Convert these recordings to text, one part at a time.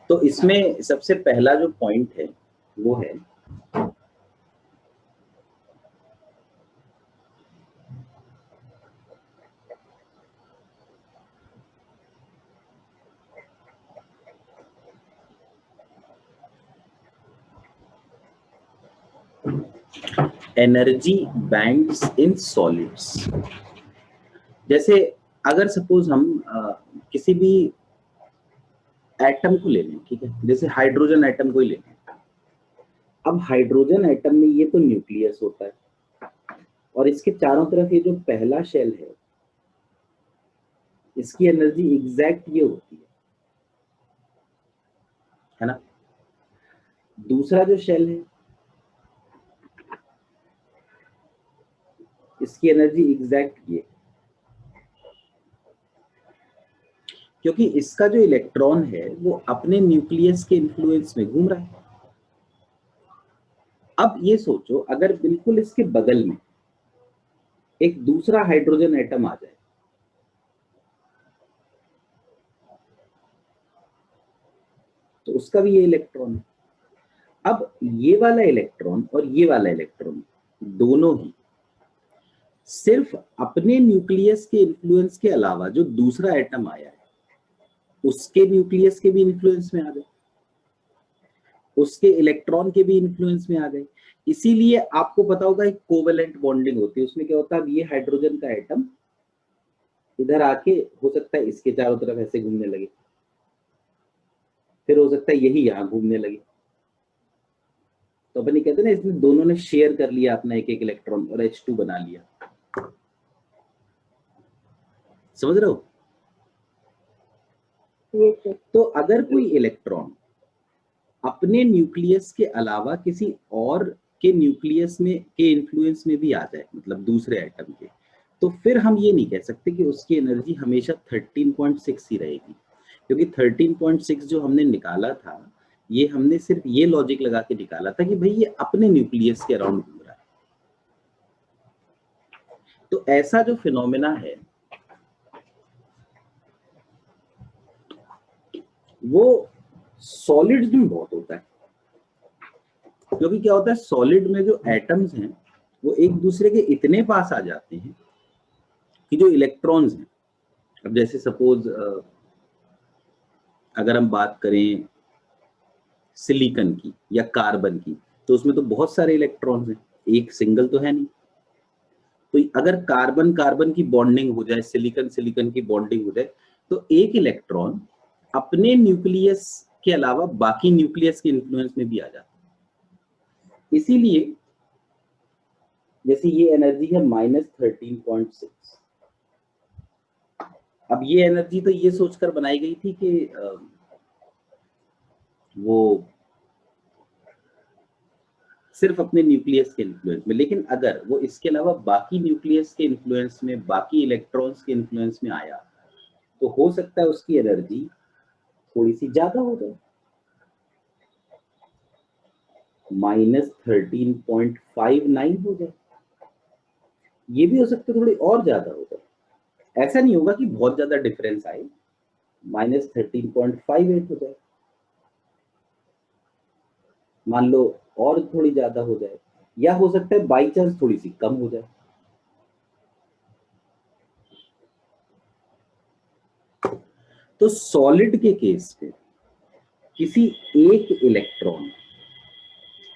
तो इसमें सबसे पहला जो पॉइंट है वो है एनर्जी बैंड्स इन सॉलिड्स। जैसे अगर सपोज हम किसी भी एटम को ले लें, ठीक है, जैसे हाइड्रोजन एटम को ही ले लें। अब हाइड्रोजन एटम में ये तो न्यूक्लियस होता है और इसके चारों तरफ ये जो पहला शेल है इसकी एनर्जी एग्जैक्ट ये होती है ना। दूसरा जो शेल है इसकी एनर्जी एग्जैक्ट ये, क्योंकि इसका जो इलेक्ट्रॉन है वो अपने न्यूक्लियस के इन्फ्लुएंस में घूम रहा है। अब ये सोचो अगर बिल्कुल इसके बगल में एक दूसरा हाइड्रोजन एटम आ जाए तो उसका भी ये इलेक्ट्रॉन है। अब ये वाला इलेक्ट्रॉन और ये वाला इलेक्ट्रॉन दोनों ही सिर्फ अपने न्यूक्लियस के इन्फ्लुएंस के अलावा जो दूसरा एटम आया है उसके न्यूक्लियस के भी इन्फ्लुएंस में आ गए, उसके इलेक्ट्रॉन के भी इन्फ्लुएंस में आ गए। इसीलिए आपको पता होगा एक कोवेलेंट बॉन्डिंग होती है। उसमें क्या होता है, अब ये हाइड्रोजन का एटम इधर आके हो सकता है इसके चारों तरफ ऐसे घूमने लगे, फिर हो सकता है यही यहां घूमने लगे। तो अपन ये कहते हैं ना, इसमें दोनों ने शेयर कर लिया अपना एक एक इलेक्ट्रॉन और H2 बना लिया। समझ रहे हो? तो अगर कोई इलेक्ट्रॉन अपने न्यूक्लियस के अलावा किसी और के न्यूक्लियस में के इन्फ्लुएंस में भी आ जाए, मतलब दूसरे एटम के, तो फिर हम ये नहीं कह सकते कि उसकी एनर्जी हमेशा 13.6 ही रहेगी, क्योंकि 13.6 जो हमने निकाला था ये हमने सिर्फ ये लॉजिक लगा के निकाला था कि भाई ये अपने न्यूक्लियस के अराउंड घूम रहा है। तो ऐसा जो फिनोमेना है वो सॉलिड्स में बहुत होता है, क्योंकि क्या होता है सॉलिड में जो एटम्स हैं वो एक दूसरे के इतने पास आ जाते हैं कि जो इलेक्ट्रॉन्स हैं, अब जैसे सपोज अगर हम बात करें सिलिकॉन की या कार्बन की, तो उसमें तो बहुत सारे इलेक्ट्रॉन्स हैं, एक सिंगल तो है नहीं। तो अगर कार्बन कार्बन की बॉन्डिंग हो जाए, सिलिकॉन सिलिकॉन की बॉन्डिंग हो जाए, तो एक इलेक्ट्रॉन अपने न्यूक्लियस के अलावा बाकी न्यूक्लियस के इन्फ्लुएंस में भी आ जाता है। इसीलिए जैसे ये एनर्जी है -13.6। अब ये एनर्जी तो ये सोचकर बनाई गई थी कि वो सिर्फ अपने न्यूक्लियस के इन्फ्लुएंस में, लेकिन अगर वो इसके अलावा बाकी न्यूक्लियस के इन्फ्लुएंस में, बाकी इलेक्ट्रॉन्स के इन्फ्लुएंस में आया, तो हो सकता है उसकी एनर्जी थोड़ी सी ज्यादा हो जाए, -13.59 हो जाए। ये भी हो सकता है थोड़ी और ज्यादा हो जाए, ऐसा नहीं होगा कि बहुत ज्यादा डिफरेंस आए, -13.58 हो जाए मान लो, और थोड़ी ज्यादा हो जाए, या हो सकता है बाई चांस थोड़ी सी कम हो जाए। तो सॉलिड के केस में किसी एक इलेक्ट्रॉन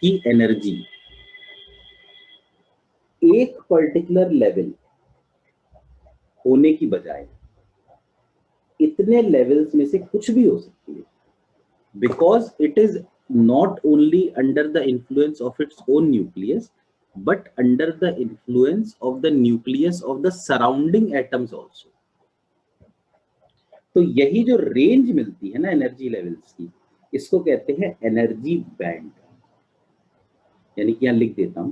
की एनर्जी एक पर्टिकुलर लेवल होने की बजाय इतने लेवल्स में से कुछ भी हो सकती है, because it is not only under the influence of its own nucleus but under the influence of the nucleus of the surrounding atoms also। तो यही जो रेंज मिलती है ना एनर्जी लेवल्स की, इसको कहते हैं एनर्जी बैंड। यानी कि यहां लिख देता हूं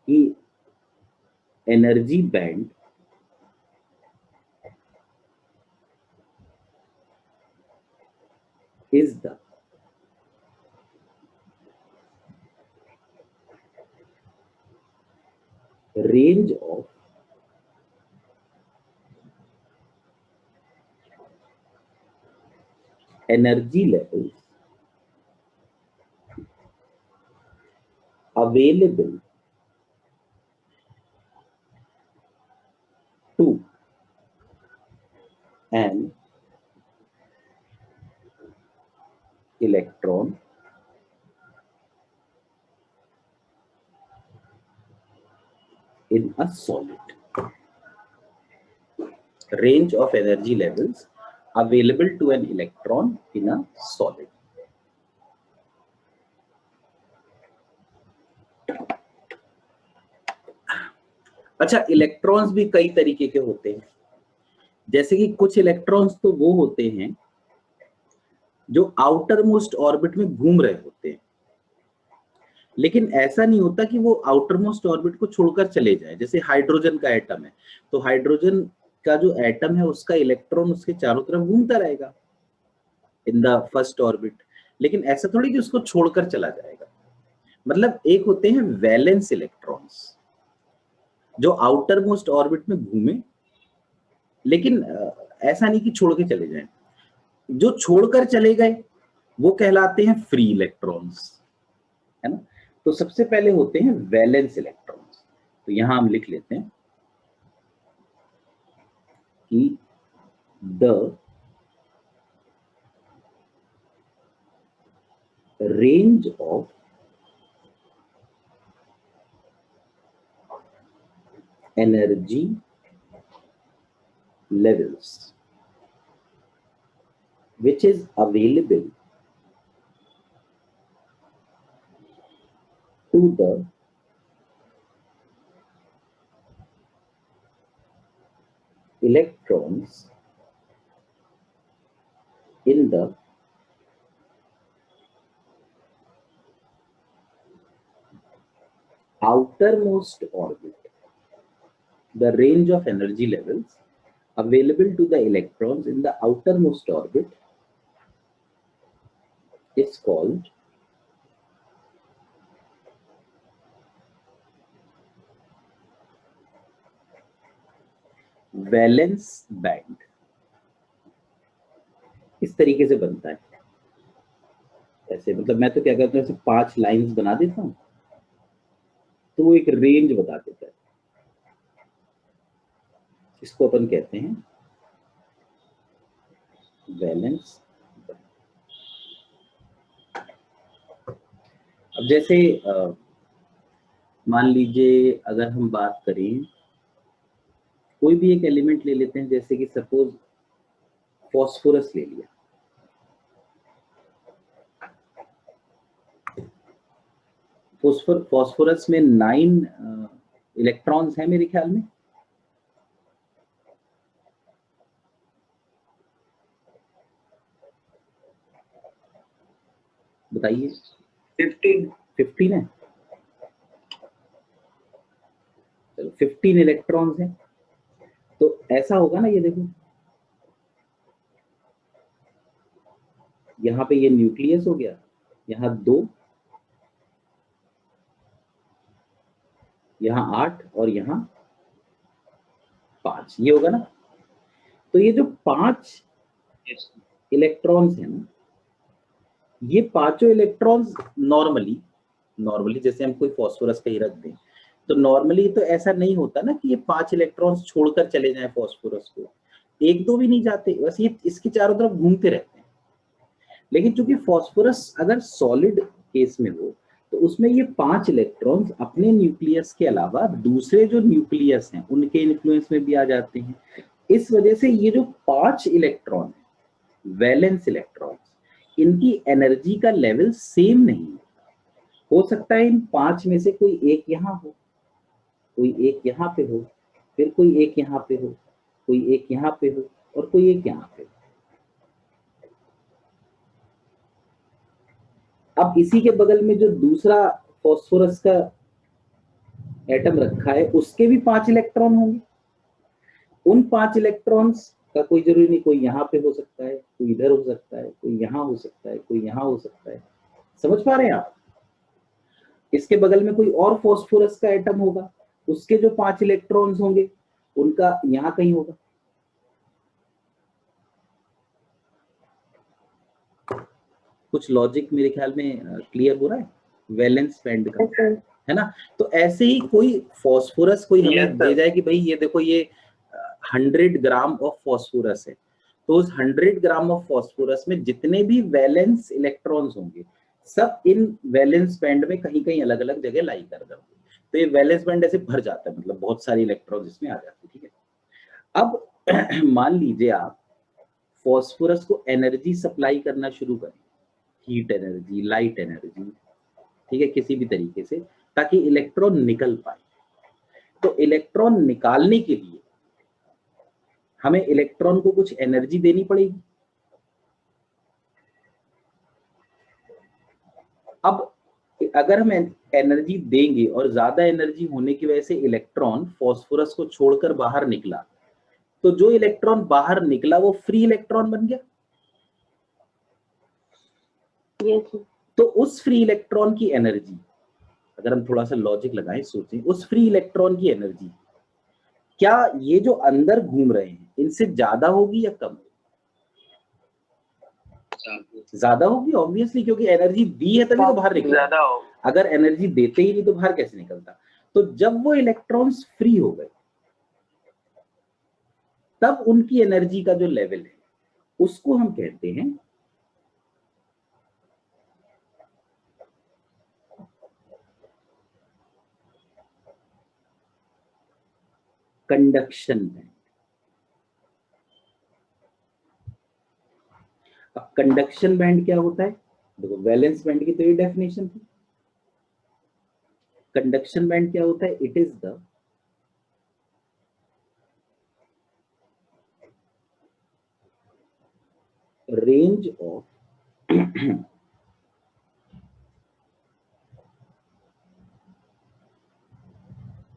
कि energy band is the range of energy levels available to an electron in a solid. Range of energy levels available to an electron in a solid. अच्छा, इलेक्ट्रॉन्स भी कई तरीके के होते हैं। जैसे कि कुछ इलेक्ट्रॉन्स तो वो होते हैं जो आउटर मोस्ट ऑर्बिट में घूम रहे होते हैं, लेकिन ऐसा नहीं होता कि वो आउटर मोस्ट ऑर्बिट को छोड़कर चले जाए। जैसे हाइड्रोजन का एटम है, तो हाइड्रोजन का जो एटम है उसका इलेक्ट्रॉन उसके चारों तरफ घूमता रहेगा इन द फर्स्ट ऑर्बिट, लेकिन ऐसा थोड़ी कि उसको छोड़कर चला जाएगा। मतलब एक होते हैं वैलेंस इलेक्ट्रॉन्स जो आउटर मोस्ट ऑर्बिट में घूमे, लेकिन ऐसा नहीं कि छोड़ के चले जाएं। जो छोड़कर चले गए वो कहलाते हैं फ्री इलेक्ट्रॉन्स, है ना। तो सबसे पहले होते हैं वैलेंस इलेक्ट्रॉन्स। तो यहां हम लिख लेते हैं कि the range of energy levels which is available to the electrons in the outermost orbit. The range of energy levels available to the electrons in the outermost orbit is called valence band. इस तरीके से बनता है। ऐसे मतलब मैं तो क्या करता हूँ, ऐसे 5 लाइंस बना देता हूँ तो वो एक रेंज बता देता है। इसको अपन कहते हैं वैलेंस। अब जैसे मान लीजिए अगर हम बात करें, कोई भी एक एलिमेंट ले लेते हैं, जैसे कि सपोज फॉस्फोरस ले लिया। फॉस्फोरस में 9 इलेक्ट्रॉन्स हैं मेरे ख्याल में। बताइए। 15 है। चलो 15 इलेक्ट्रॉन्स हैं। तो ऐसा होगा ना, ये देखो यहाँ पे ये न्यूक्लियस हो गया, यहाँ 2, यहाँ 8 और यहाँ 5, ये होगा ना। तो ये जो 5 इलेक्ट्रॉन्स हैं ना, ये पांचों इलेक्ट्रॉन्स नॉर्मली जैसे हम कोई फॉस्फोरस का ही रख दें, तो नॉर्मली तो ऐसा नहीं होता ना कि ये 5 इलेक्ट्रॉन्स छोड़कर चले जाएं फॉस्फोरस को। 1-2 भी नहीं जाते, बस ये इसके चारों तरफ घूमते रहते हैं। लेकिन चूंकि फॉस्फोरस अगर सॉलिड केस में हो तो उसमें ये 5 इलेक्ट्रॉन्स अपने न्यूक्लियस के अलावा दूसरे जो न्यूक्लियस हैं उनके इन्फ्लुएंस में भी आ जाते हैं। इस वजह से ये जो 5 इलेक्ट्रॉन है, वैलेंस इलेक्ट्रॉन्स, इनकी एनर्जी का लेवल सेम नहीं हो सकता है। इन 5 में से कोई एक यहाँ हो, कोई एक यहाँ पे हो, फिर कोई एक यहाँ पे हो, कोई एक यहाँ पे हो और कोई एक यहाँ पे हो। अब इसी के बगल में जो दूसरा फॉस्फोरस का एटम रखा है उसके भी 5 इलेक्ट्रॉन होंगे। उन 5 इलेक्ट्रॉन्स का कोई जरूरी नहीं, कोई यहाँ पे हो सकता है, कोई इधर हो सकता है, कोई यहाँ हो सकता है, कोई यहाँ हो सकता है। समझ पा रहे हैं आप? इसके बगल में कोई और फॉस्फोरस का एटम होगा, उसके जो 5 इलेक्ट्रॉन्स होंगे उनका यहाँ कहीं होगा। कुछ लॉजिक मेरे ख्याल में क्लियर हो रहा है वैलेंस बैंड का, है ना। तो ऐसे ही कोई फॉस्फोरस कोई हमें दे जाए कि भाई ये देखो ये 100 ग्राम ऑफ फॉस्फोरस है, तो उस 100 ग्राम ऑफ फॉस्फोरस में जितने भी वैलेंस इलेक्ट्रॉन्स होंगे सब इन वैलेंस बैंड में कहीं कहीं अलग अलग जगह लाई कर देंगे, तो ये वैलेंस बैंड ऐसे भर जाता है, मतलब बहुत सारी इलेक्ट्रॉन्स इसमें आ जाती है, ठीक है। अब मान लीजिए आप फॉस्फोरस को एनर्जी सप्लाई करना शुरू करें, हीट एनर्जी, लाइट एनर्जी, ठीक है, किसी भी तरीके से, ताकि इलेक्ट्रॉन निकल पाए। तो इलेक्ट्रॉन निकालने के लिए हमें इलेक्ट्रॉन को कुछ एनर्जी देनी पड़ेगी। अब अगर हम एनर्जी देंगे और ज्यादा एनर्जी होने की वजह से इलेक्ट्रॉन फॉस्फोरस को छोड़कर बाहर निकला, तो जो इलेक्ट्रॉन बाहर निकला वो फ्री इलेक्ट्रॉन बन गया। yes. तो उस फ्री इलेक्ट्रॉन की एनर्जी, अगर हम थोड़ा सा लॉजिक लगाएं, सोचें, उस फ्री इलेक्ट्रॉन की एनर्जी क्या ये जो अंदर घूम रहे हैं इनसे ज्यादा होगी या कम? ज्यादा होगी ऑब्वियसली, क्योंकि एनर्जी दी है तभी तो बाहर निकला। ज्यादा हो, अगर एनर्जी देते ही नहीं तो बाहर कैसे निकलता? तो जब वो इलेक्ट्रॉन्स फ्री हो गए तब उनकी एनर्जी का जो लेवल है उसको हम कहते हैं कंडक्शन बैंड। अब कंडक्शन बैंड क्या होता है? देखो वैलेंस बैंड की तो ये डेफिनेशन थी। कंडक्शन बैंड क्या होता है? It is the range of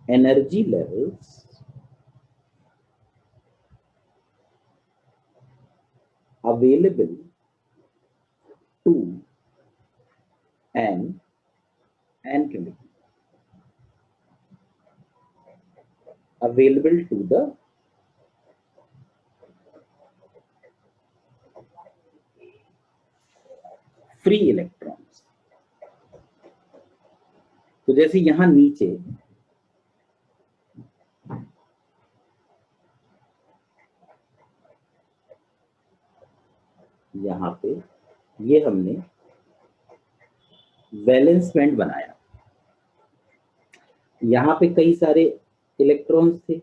energy levels available to an chemical, available to the free electrons. तो जैसे यहां नीचे यहां पे ये हमने वैलेंस बैंड बनाया, यहां पे कई सारे इलेक्ट्रॉन्स थे,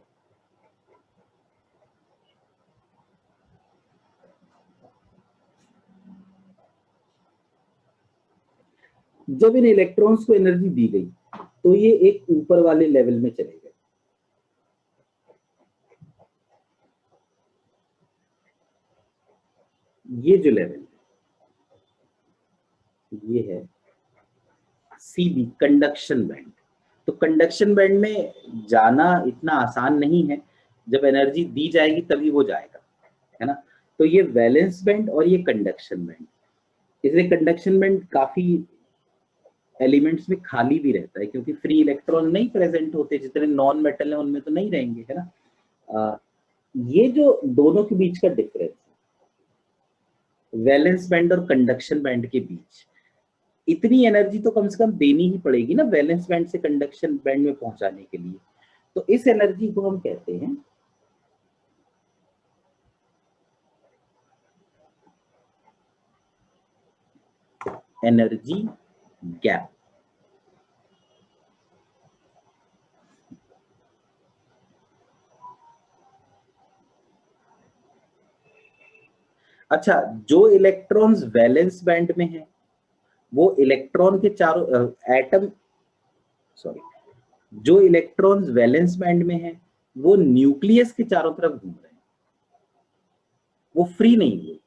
जब इन इलेक्ट्रॉन्स को एनर्जी दी गई तो ये एक ऊपर वाले लेवल में चले गए। ये जो लेवल ये है सीबी, कंडक्शन बैंड। तो कंडक्शन बैंड में जाना इतना आसान नहीं है, जब एनर्जी दी जाएगी तभी वो जाएगा, है ना। तो ये वैलेंस बैंड और ये कंडक्शन बैंड, इसलिए कंडक्शन बैंड काफी एलिमेंट्स में खाली भी रहता है, क्योंकि फ्री इलेक्ट्रॉन नहीं प्रेजेंट होते, जितने नॉन मेटल है उनमें तो नहीं रहेंगे, है ना। ये जो दोनों के बीच का डिफरेंस है वैलेंस बैंड और कंडक्शन बैंड के बीच, इतनी एनर्जी तो कम से कम देनी ही पड़ेगी ना वैलेंस बैंड से कंडक्शन बैंड में पहुंचाने के लिए। तो इस एनर्जी को हम कहते हैं एनर्जी गैप। अच्छा, जो इलेक्ट्रॉन्स वैलेंस बैंड में है वो इलेक्ट्रॉन के चारों एटम, सॉरी, जो इलेक्ट्रॉन्स वैलेंस बैंड में है वो न्यूक्लियस के चारों तरफ घूम रहे हैं, वो फ्री नहीं हुए,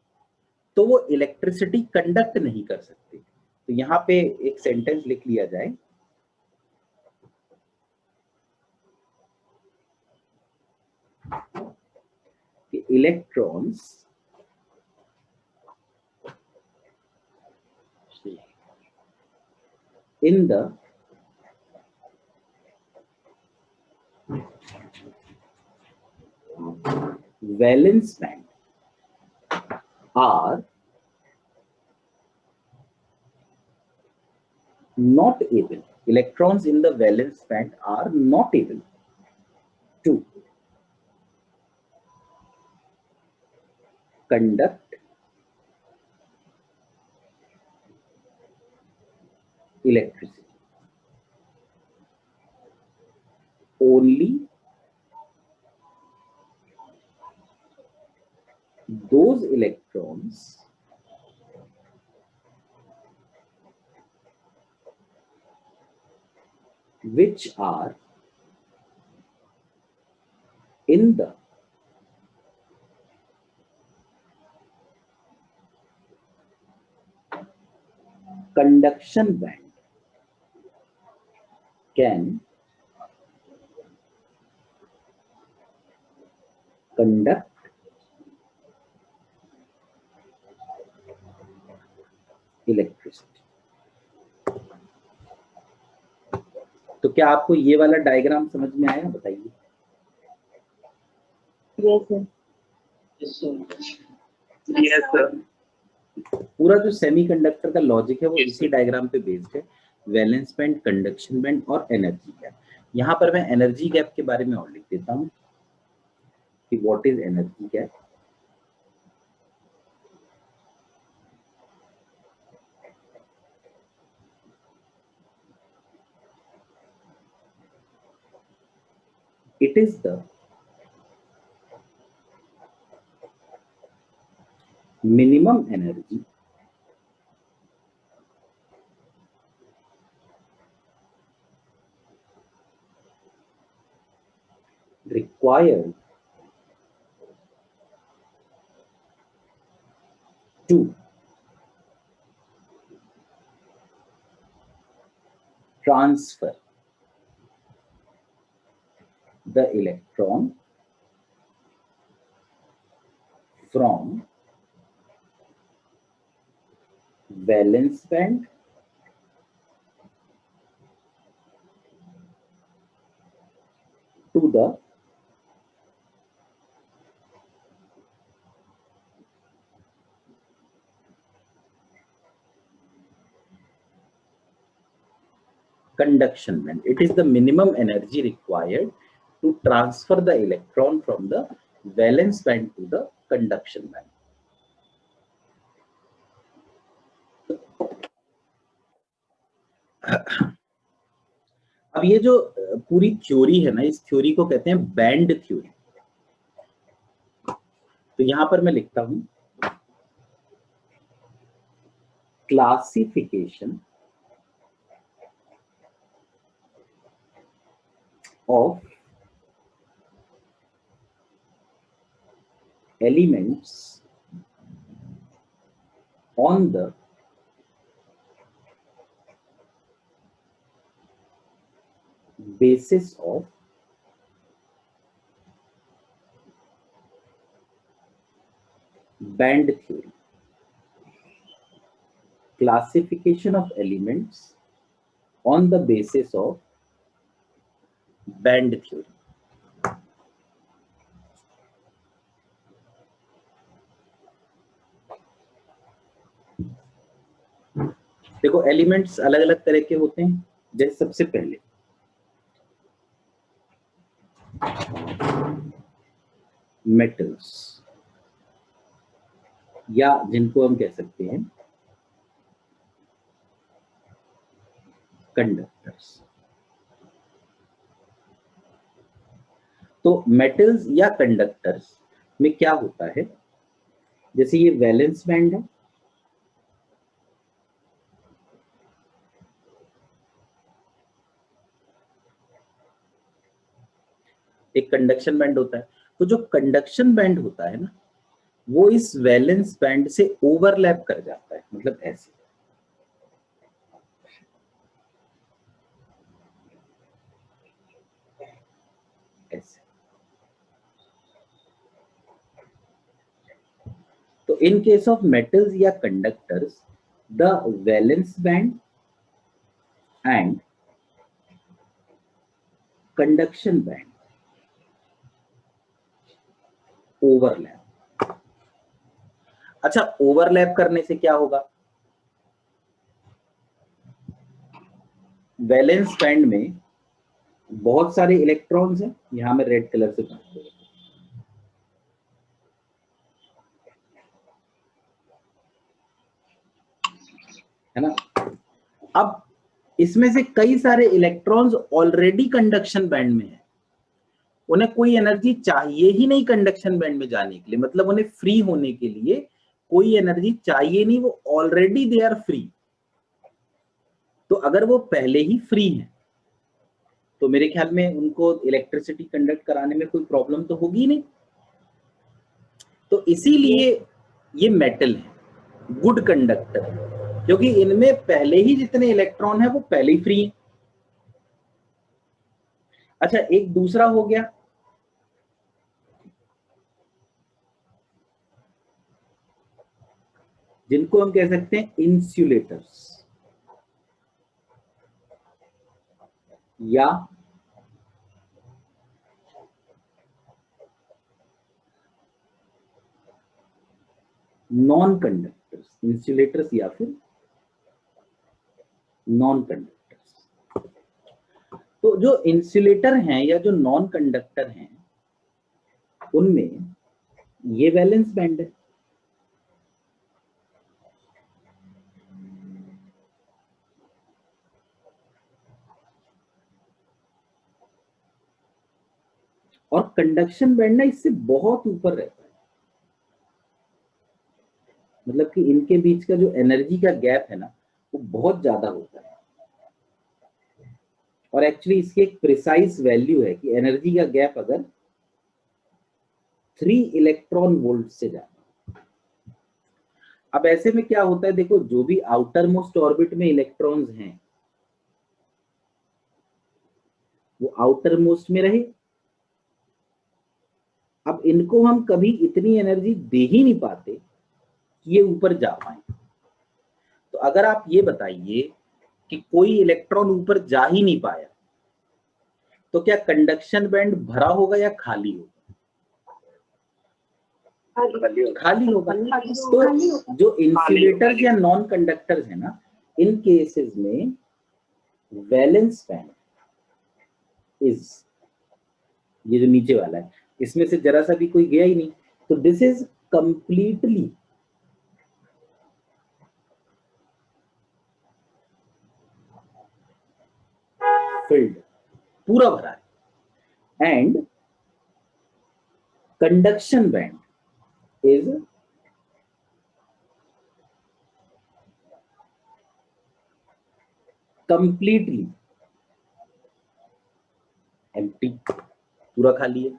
तो वो इलेक्ट्रिसिटी कंडक्ट नहीं कर सकते। तो यहां पे एक सेंटेंस लिख लिया जाए, कि electrons in the valence band are not able, electrons in the valence band are not able to conduct electricity. Only those electrons which are in the conduction band can conduct electricity. तो क्या आपको ये वाला diagram समझ में आया, बताइए। Yes sir. पूरा जो सेमीकंडक्टर का लॉजिक है वो इसी डायग्राम पे बेस्ड है, वैलेंस बैंड, कंडक्शन बैंड और एनर्जी गैप। यहाँ पर मैं एनर्जी गैप के बारे में और लिख देता हूँ कि what is energy gap. It is the minimum energy required to transfer the electron from valence band to the conduction band. It is the minimum energy required to transfer the electron from the valence band to the conduction band. अब ये जो पूरी theory है ना, इस theory को कहते हैं बैंड थ्योरी। तो यहां पर मैं लिखता हूं classification of elements on the basis of band theory. Classification of elements on the basis of band theory. देखो एलिमेंट्स अलग अलग तरह के होते हैं। जैसे सबसे पहले मेटल्स, या जिनको हम कह सकते हैं कंडक्टर्स। तो मेटल्स या कंडक्टर्स में क्या होता है, जैसे ये वैलेंस बैंड है, एक कंडक्शन बैंड होता है। तो जो कंडक्शन बैंड होता है ना, वो इस वैलेंस बैंड से ओवरलैप कर जाता है, मतलब ऐसे। ऐसे। तो इन केस ऑफ मेटल्स या conductors, the valence band and conduction band overlap. अच्छा, ओवरलैप करने से क्या होगा, वैलेंस बैंड में बहुत सारे इलेक्ट्रॉन्स हैं, यहां मैं रेड कलर से काट दूंगा, है ना। अब इसमें से कई सारे इलेक्ट्रॉन्स ऑलरेडी कंडक्शन बैंड में है, उन्हें कोई एनर्जी चाहिए ही नहीं कंडक्शन बैंड में जाने के लिए, मतलब उन्हें फ्री होने के लिए कोई एनर्जी चाहिए नहीं, वो ऑलरेडी दे आर फ्री। तो अगर वो पहले ही फ्री है तो मेरे ख्याल में उनको इलेक्ट्रिसिटी कंडक्ट कराने में कोई प्रॉब्लम तो होगी नहीं। तो इसीलिए ये मेटल है, गुड कंडक्टर, क्योंकि इनमें पहले ही जितने इलेक्ट्रॉन है वो पहले ही फ्री है। अच्छा, एक दूसरा हो गया जिनको हम कह सकते हैं इंसुलेटर्स या नॉन कंडक्टर्स, इंसुलेटर्स या फिर नॉन कंडक्टर्स। तो जो इंसुलेटर हैं या जो नॉन कंडक्टर हैं उनमें ये वैलेंस बैंड है, और कंडक्शन बैंड ना इससे बहुत ऊपर रहता है, मतलब कि इनके बीच का जो एनर्जी का गैप है ना वो बहुत ज्यादा होता है। और एक्चुअली इसकी एक प्रिसाइज वैल्यू है कि एनर्जी का गैप अगर 3 इलेक्ट्रॉन वोल्ट से ज्यादा। अब ऐसे में क्या होता है, देखो जो भी आउटर मोस्ट ऑर्बिट में इलेक्ट्रॉन्स हैं वो आउटर मोस्ट में रहे। अब इनको हम कभी इतनी एनर्जी दे ही नहीं पाते कि ये ऊपर जा पाए। तो अगर आप ये बताइए कि कोई इलेक्ट्रॉन ऊपर जा ही नहीं पाया तो क्या कंडक्शन बैंड भरा होगा या खाली होगा? खाली होगा। तो जो इंसुलेटर्स या नॉन कंडक्टर्स है ना, इन केसेस में वैलेंस बैंड इज, ये जो नीचे वाला है इसमें से जरा सा भी कोई गया ही नहीं, तो दिस इज कंप्लीटली फिल्ड, पूरा भरा है। And conduction band is completely empty, पूरा खाली है।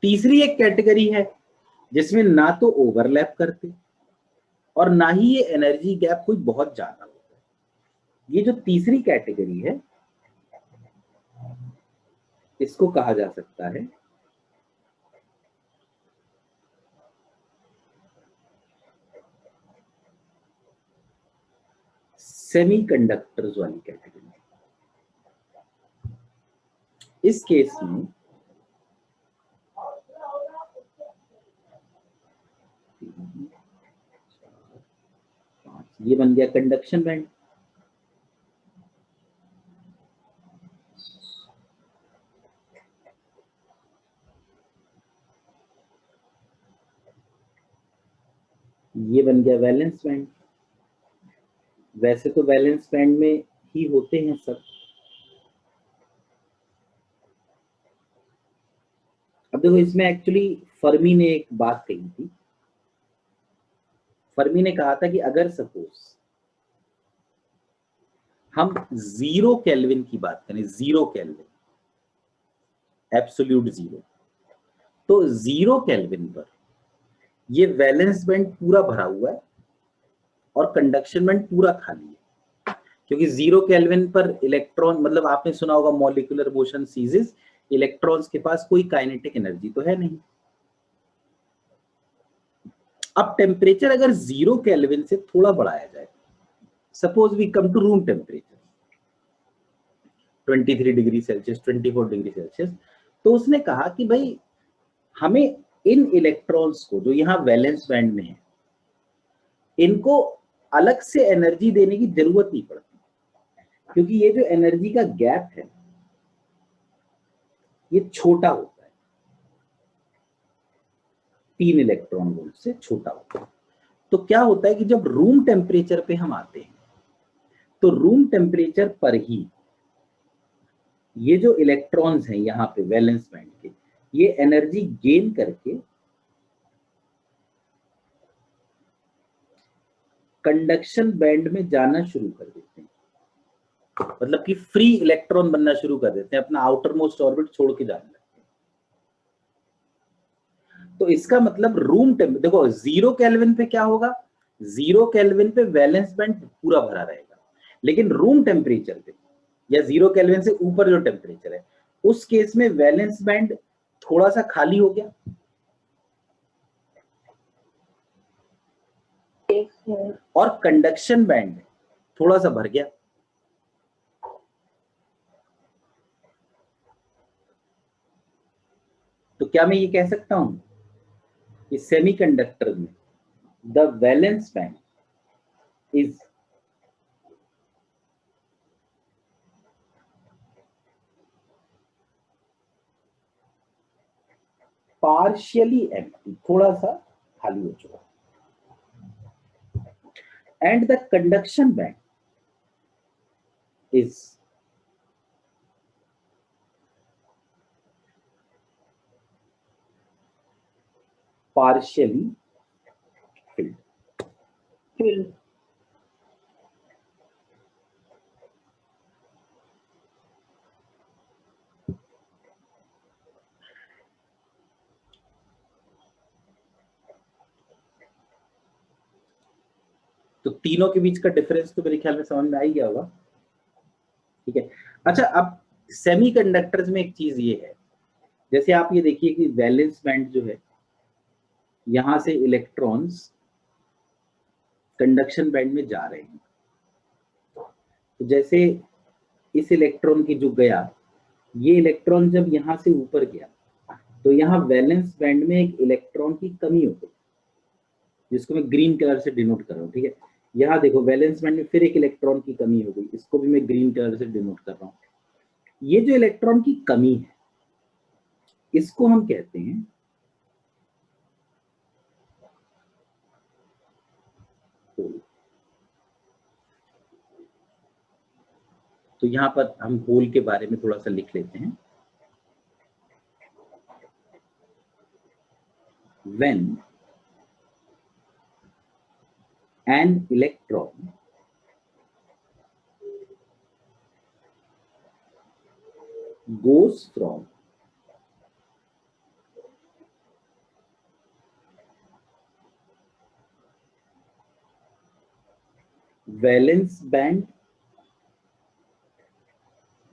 तीसरी एक कैटेगरी है जिसमें ना तो ओवरलैप करते और ना ही ये एनर्जी गैप कोई बहुत ज्यादा होता है। ये जो तीसरी कैटेगरी है इसको कहा जा सकता है सेमीकंडक्टर्स वाली कैटेगरी। इस केस में ये बन गया कंडक्शन बैंड। ये बन गया वैलेंस बैंड। वैसे तो वैलेंस बैंड में ही होते हैं सब। अब देखो इसमें एक्चुअली फर्मी ने एक बात कही थी। फर्मी ने कहा था कि अगर सपोज हम 0 केल्विन की बात करें, 0 केल्विन, एब्सोल्यूट 0, तो 0 केल्विन पर ये वैलेंस बैंड पूरा भरा हुआ है और कंडक्शन बैंड पूरा खाली है, क्योंकि 0 केल्विन पर इलेक्ट्रॉन, मतलब आपने सुना होगा मॉलिक्यूलर मोशन सीजेस, इलेक्ट्रॉन्स के पास कोई काइनेटिक एनर्जी तो है नहीं। अब टेम्परेचर अगर 0 केल्विन से थोड़ा बढ़ाया जाए, suppose we come to room temperature 23 degree Celsius, 24 degree Celsius. तो उसने कहा कि भाई हमें इन इलेक्ट्रॉन्स को जो यहाँ वैलेंस बैंड में है, इनको अलग से एनर्जी देने की जरूरत नहीं पड़ती, क्योंकि ये जो एनर्जी का गैप है ये छोटा होता है, 3 इलेक्ट्रॉन वोल्ट से छोटा होता है। तो क्या होता है कि जब रूम टेम्परेचर पे हम आते हैं तो रूम टेम्परेचर पर ही ये जो इलेक्ट्रॉन्स हैं यहाँ पे वैलेंस बैंड के, ये एनर्जी गेन करके कंडक्शन बैंड में जाना शुरू कर देते हैं, मतलब कि फ्री इलेक्ट्रॉन बनना शुरू कर देते हैं, अपना आउटर मोस्ट ऑर्बिट छोड़ के जाने लगते हैं। तो इसका मतलब रूम टेम्परेचर, देखो 0 केल्विन पे क्या होगा, 0 केल्विन पे वैलेंस बैंड पूरा भरा रहेगा, लेकिन रूम टेम्परेचर पे या 0 केल्विन से ऊपर जो टेम्परेचर है उस केस में वैलेंस बैंड थोड़ा सा खाली हो गया और कंडक्शन बैंड थोड़ा सा भर गया। तो क्या मैं ये कह सकता हूं कि सेमीकंडक्टर में the valence band is partially empty, थोड़ा सा खाली हो चुका, and the conduction band is partially filled. तो तीनों के बीच का डिफरेंस तो मेरे ख्याल में समझ में आ ही गया होगा, ठीक है। अच्छा, अब सेमीकंडक्टर्स में एक चीज ये है, जैसे आप ये देखिए कि वैलेंस बैंड जो है, यहां से इलेक्ट्रॉन्स कंडक्शन बैंड में जा रहे हैं। तो जैसे इस इलेक्ट्रॉन की जो गया, ये इलेक्ट्रॉन जब यहां से ऊपर गया तो यहाँ वैलेंस बैंड में एक इलेक्ट्रॉन की कमी हो गई, जिसको मैं ग्रीन कलर से डिनोट कर रहा हूँ, ठीक है। यहाँ देखो वैलेंस बैंड में फिर एक इलेक्ट्रॉन की कमी हो गई, इसको भी मैं ग्रीन कलर से डिनोट कर रहा हूँ। ये जो इलेक्ट्रॉन की कमी है इसको हम कहते हैं होल। तो यहां पर हम होल के बारे में थोड़ा सा लिख लेते हैं। When an electron goes from valence band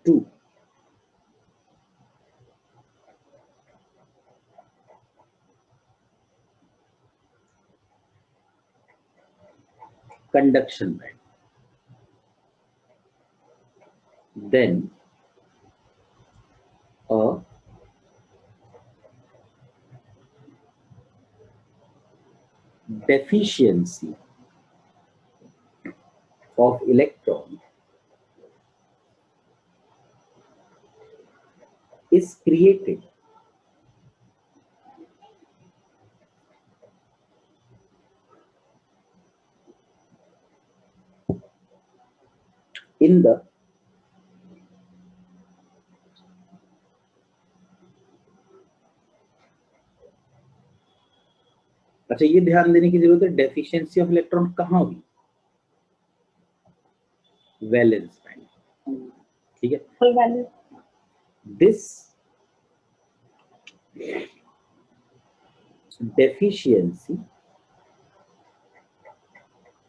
to conduction band, then a deficiency of electron is created in the अच्छा, ये ध्यान देने की जरूरत है, डेफिशिएंसी ऑफ इलेक्ट्रॉन कहाँ हुई, वैलेंस बैंड, ठीक है। This deficiency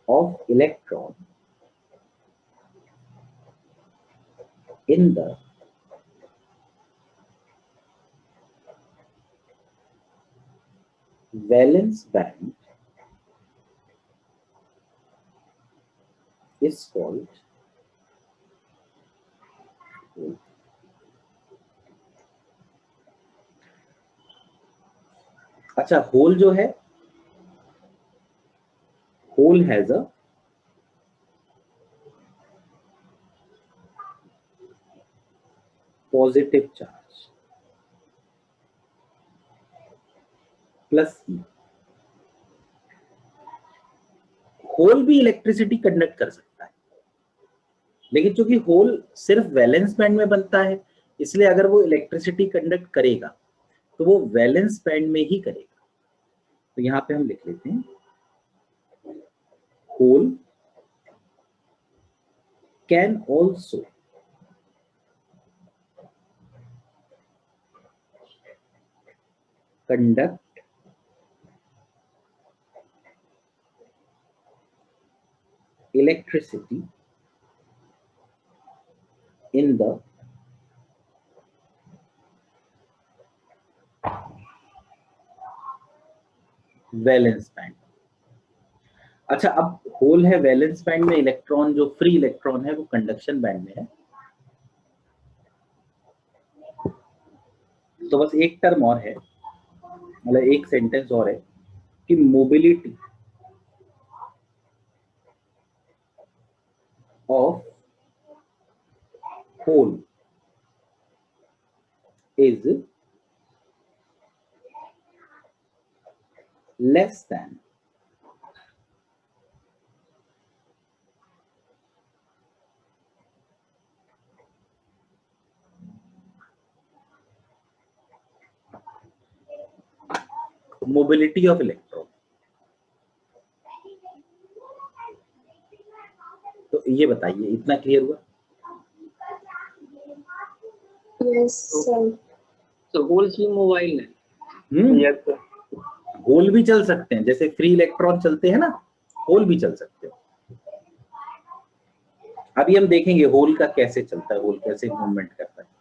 of electron in the valence band is called hole. अच्छा, होल जो है, hole has a positive charge plus e. Hole भी इलेक्ट्रिसिटी कंडक्ट कर सकता है, लेकिन चूंकि होल सिर्फ वैलेंस बैंड में बनता है, इसलिए अगर वो इलेक्ट्रिसिटी कंडक्ट करेगा तो वो वैलेंस बैंड में ही करेगा। तो यहां पे हम लिख लेते हैं hole can also conduct electricity in the valence band. अच्छा, अब होल है वैलेंस बैंड में, इलेक्ट्रॉन जो फ्री इलेक्ट्रॉन है वो कंडक्शन बैंड में है। तो बस एक टर्म और है, मतलब एक सेंटेंस और है कि mobility of hole is less than mobility of electron. तो ये बताइए, इतना क्लियर हुआ? Yes sir. तो होल ही मोबाइल है। Yes sir. होल भी चल सकते हैं, जैसे फ्री इलेक्ट्रॉन चलते हैं ना, होल भी चल सकते हैं। अभी हम देखेंगे होल का कैसे चलता है, होल कैसे मूवमेंट करता है।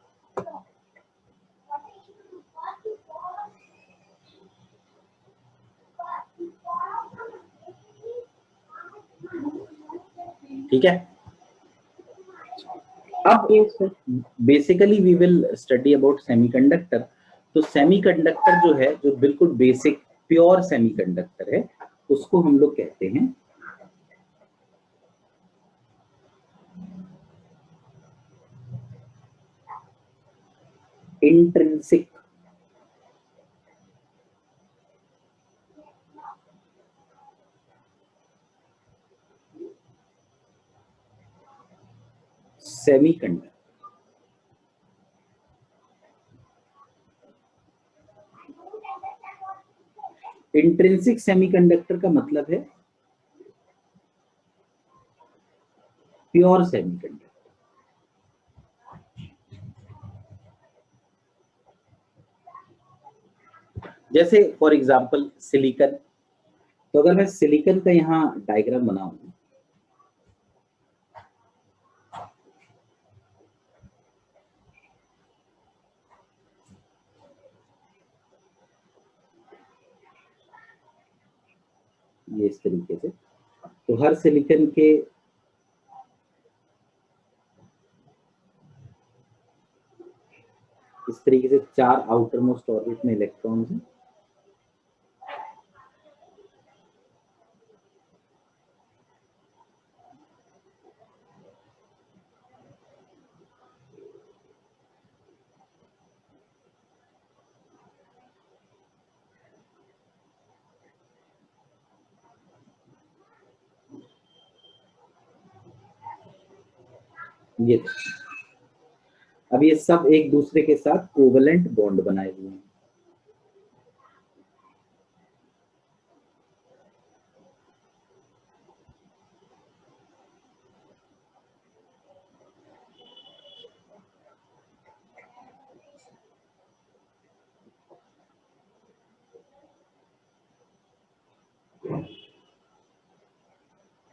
ठीक है, अब basically we will study about semiconductor. तो सेमीकंडक्टर जो है, जो बिल्कुल बेसिक प्योर सेमीकंडक्टर है, उसको हम लोग कहते हैं इंट्रिंसिक सेमीकंडक्टर। इंट्रिंसिक सेमीकंडक्टर का मतलब है प्योर सेमीकंडक्टर। जैसे फॉर एग्जांपल सिलिकॉन। तो अगर मैं सिलिकॉन का यहां डायग्राम बनाऊं, ये इस तरीके से, तो हर सिलिकॉन के इस तरीके से 4 आउटर मोस्ट ऑर्बिट में इलेक्ट्रॉन्स हैं। ये अब ये सब एक दूसरे के साथ कोवेलेंट बॉन्ड बनाए हुए हैं।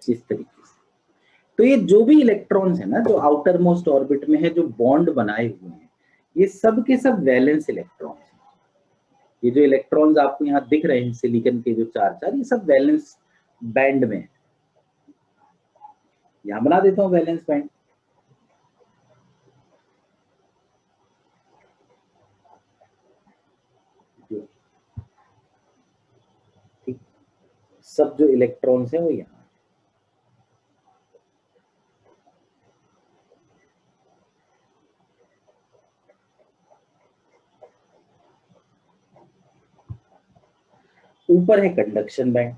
इस तरीके से, तो ये जो भी इलेक्ट्रॉन्स है ना, जो आउटर मोस्ट ऑर्बिट में है, जो बॉन्ड बनाए हुए हैं, ये सब के सब वैलेंस इलेक्ट्रॉन्स हैं। ये जो इलेक्ट्रॉन्स आपको यहाँ दिख रहे हैं सिलिकॉन के जो 4 ये सब वैलेंस बैंड में है। यहां बना देता हूं वैलेंस बैंड। सब जो इलेक्ट्रॉन्स हैं वो यहाँ, ऊपर है कंडक्शन बैंड।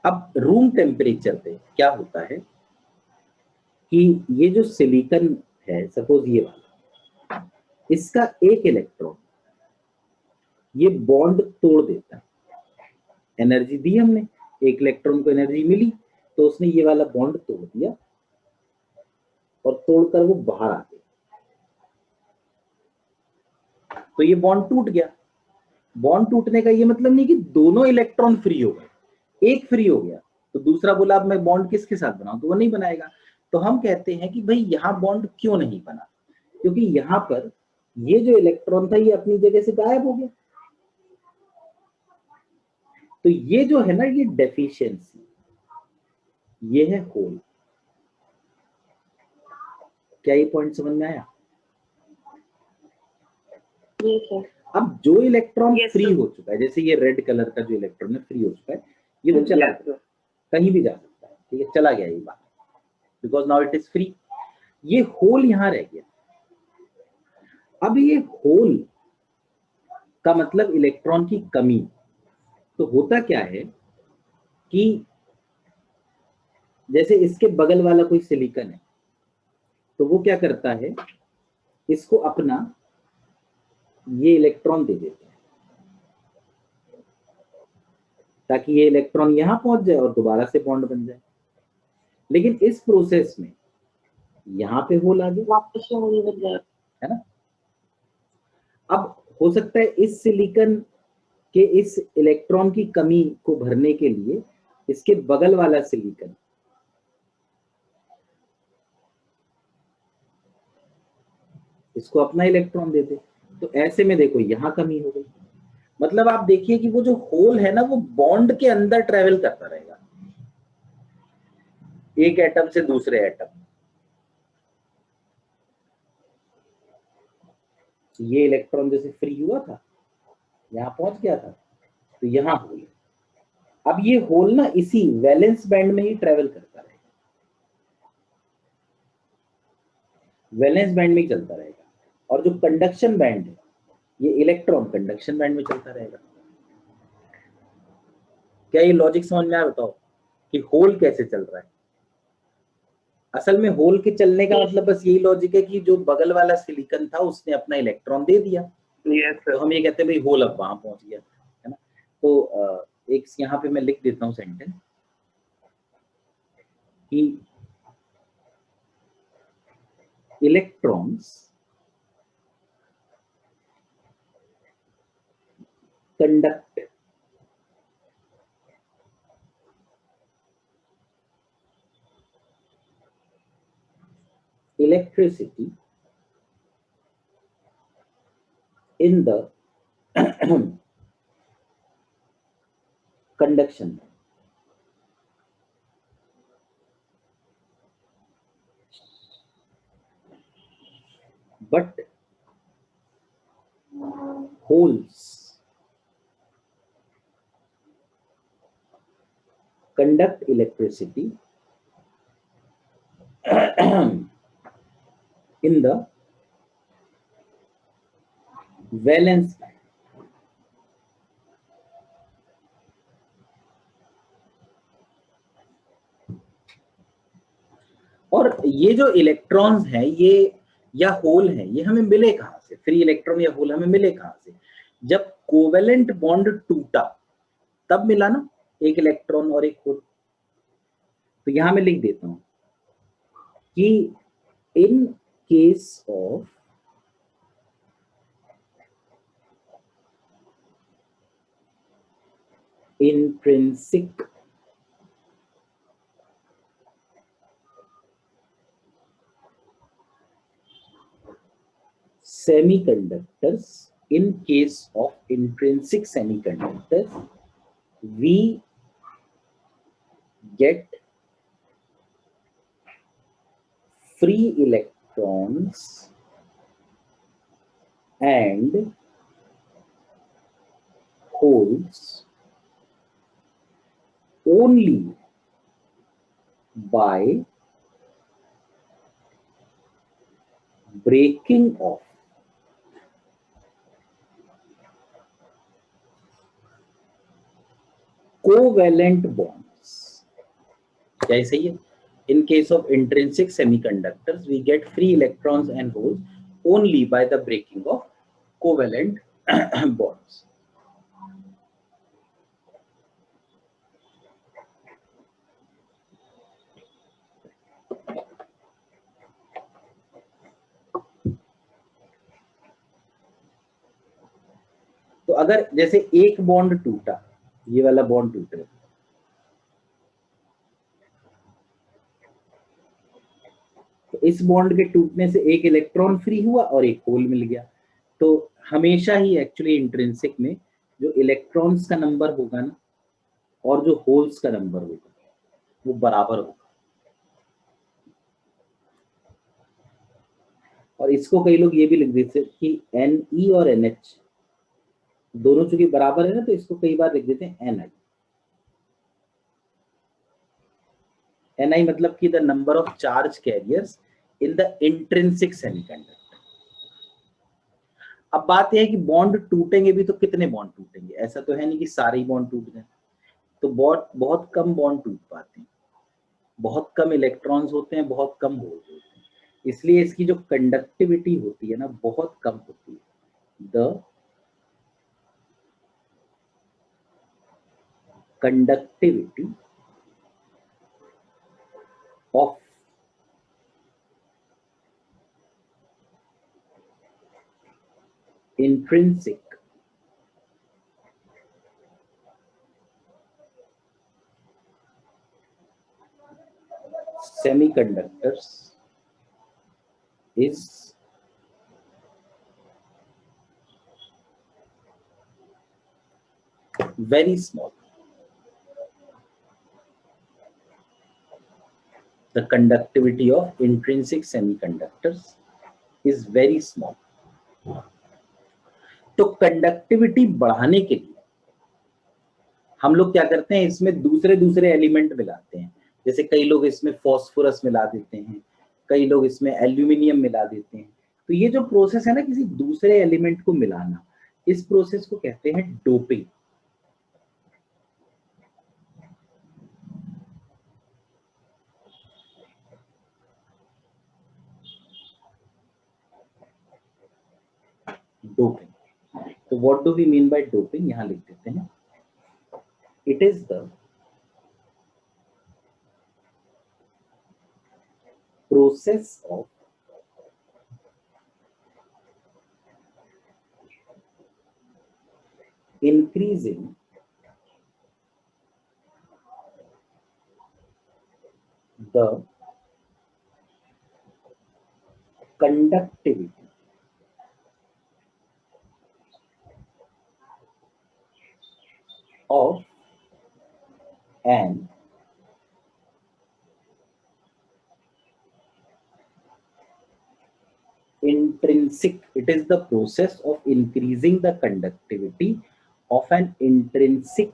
अब रूम टेम्परेचर पे क्या होता है कि ये जो सिलिकॉन है, सपोज ये वाला, इसका एक इलेक्ट्रॉन ये बॉन्ड तोड़ देता है। एनर्जी दी हमने, एक इलेक्ट्रॉन को एनर्जी मिली, तो उसने ये वाला बॉन्ड तोड़ दिया और तोड़कर वो बाहर आ गया, तो ये बॉन्ड टूट गया। बॉन्ड टूटने का ये मतलब नहीं कि दोनों इलेक्ट्रॉन फ्री हो गए, एक फ्री हो गया तो दूसरा बोला अब मैं बॉन्ड किसके साथ बनाऊं, तो वो नहीं बनाएगा। तो हम कहते हैं कि भाई यहां बॉन्ड क्यों नहीं बना, क्योंकि यहां पर ये जो इलेक्ट्रॉन था ये अपनी जगह से गायब हो गया। तो ये जो है ना, ये डेफिशिएंसी, ये है होल। क्या ये पॉइंट समझ में आया? अब जो इलेक्ट्रॉन फ्री हो चुका है, जैसे ये रेड कलर का जो इलेक्ट्रॉन है फ्री हो चुका है, ये तो चला गया, कहीं भी जा सकता है, ठीक है, चला गया ये बात, because now it is free. ये होल यहां रह गया। अब ये होल का मतलब इलेक्ट्रॉन की कमी। तो होता क्या है कि जैसे इसके बगल वाला कोई सिलिकॉन है, तो वो क्या करता है, इसको अपना ये इलेक्ट्रॉन दे देता है ताकि ये इलेक्ट्रॉन यहां पहुंच जाए और दोबारा से बॉन्ड बन जाए। लेकिन इस प्रोसेस में यहां पे होल आ गया, वापस से होल बन जाए, है ना। अब हो सकता है इस सिलिकॉन के इस इलेक्ट्रॉन की कमी को भरने के लिए इसके बगल वाला सिलिकॉन इसको अपना इलेक्ट्रॉन दे दे, तो ऐसे में देखो यहां कमी हो गई। मतलब आप देखिए कि वो जो होल है ना, वो बॉन्ड के अंदर ट्रेवल करता रहेगा, एक एटम से दूसरे एटम। ये इलेक्ट्रॉन जैसे फ्री हुआ था, यहां पहुंच गया था, तो यहां होल। अब ये होल ना इसी वैलेंस बैंड में ही ट्रेवल करता रहेगा, वैलेंस बैंड में ही चलता रहेगा। और जो कंडक्शन बैंड है, ये इलेक्ट्रॉन कंडक्शन बैंड में चलता रहेगा। क्या ये लॉजिक समझ में आया? बताओ कि होल कैसे चल रहा है। असल में होल के चलने का मतलब बस यही लॉजिक है कि जो बगल वाला सिलिकॉन था उसने अपना इलेक्ट्रॉन दे दिया। तो हम ये कहते हैं भाई होल अब वहां पहुंच गया, है ना। तो एक यहाँ पे मैं लिख देता हूँ सेंटेंस कि electrons conduct electricity in the conduction band. But holes conduct electricity in the valence band. और ये जो इलेक्ट्रॉन्स हैं ये या होल हैं, ये हमें मिले कहां से? फ्री इलेक्ट्रॉन या होल हमें मिले कहां से? जब कोवेलेंट बॉन्ड टूटा तब मिला ना, एक इलेक्ट्रॉन और एक होल। तो यहां मैं लिख देता हूं कि in case of intrinsic semiconductors, in case of intrinsic semiconductors, we get free electrons and holes only by breaking of covalent bonds. क्या सही है? In case of intrinsic semiconductors, we get free electrons and holes only by the breaking of covalent bonds. तो अगर जैसे एक bond टूटा, ये वाला बॉन्ड टूट गया, तो इस बॉन्ड के टूटने से एक इलेक्ट्रॉन फ्री हुआ और एक होल मिल गया। तो हमेशा ही एक्चुअली इंट्रिंसिक में जो इलेक्ट्रॉन्स का नंबर होगा ना और जो होल्स का नंबर होगा वो बराबर होगा। और इसको कई लोग ये भी लिख देते हैं कि Ne और NH दोनों चूंकि बराबर है ना, तो इसको कई बार लिख देते हैं Ni। Ni मतलब कि the number of charge carriers in the intrinsic semiconductor. अब बात यह है कि बॉन्ड टूटेंगे भी तो कितने बॉन्ड टूटेंगे? ऐसा तो है नहीं कि सारे ही बॉन्ड टूट जाए, तो बहुत कम बॉन्ड टूट पाते हैं, बहुत कम इलेक्ट्रॉन्स होते हैं, बहुत कम होल्स होते हैं, इसलिए इसकी जो कंडक्टिविटी होती है ना बहुत कम होती है। The conductivity of intrinsic semiconductors is very small. The conductivity of intrinsic semiconductors is very small. तो कंडक्टिविटी बढ़ाने के लिए हम लोग क्या करते हैं, इसमें दूसरे एलिमेंट मिलाते हैं। जैसे कई लोग इसमें फास्फोरस मिला देते हैं, कई लोग इसमें एल्यूमिनियम मिला देते हैं। तो ये जो प्रोसेस है ना किसी दूसरे एलिमेंट को मिलाना, इस प्रोसेस को कहते हैं डोपिंग। डोपिंग। तो what do we mean by doping, यहां लिख देते हैं। It is the process of increasing the conductivity of an intrinsic, it is the process of increasing the conductivity of an intrinsic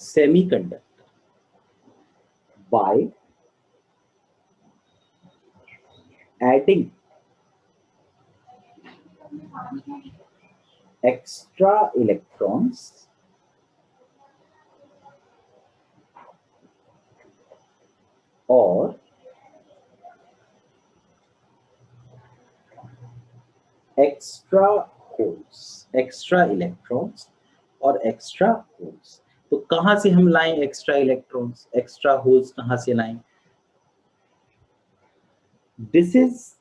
semiconductor by adding extra electrons or extra holes, extra electrons और extra holes। तो कहां से हम लाएं extra electrons, extra holes कहां से लाएं? This is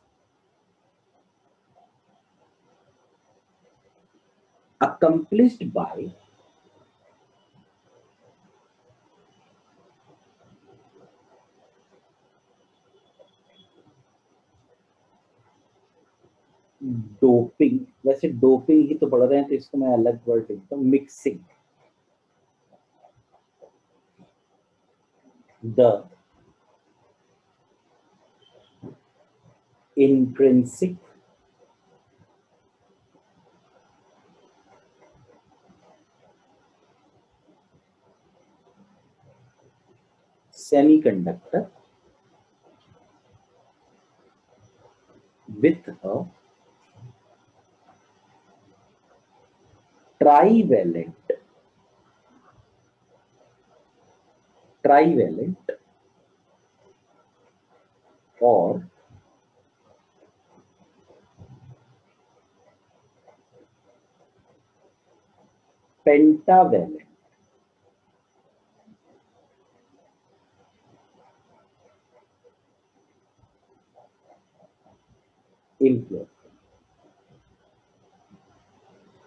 accomplished by doping. वैसे डोपिंग ही तो पढ़ रहे हैं तो इसको मैं अलग वर्ड लिखता हूं, mixing. the intrinsic semiconductor with a trivalent or pentavalent impure.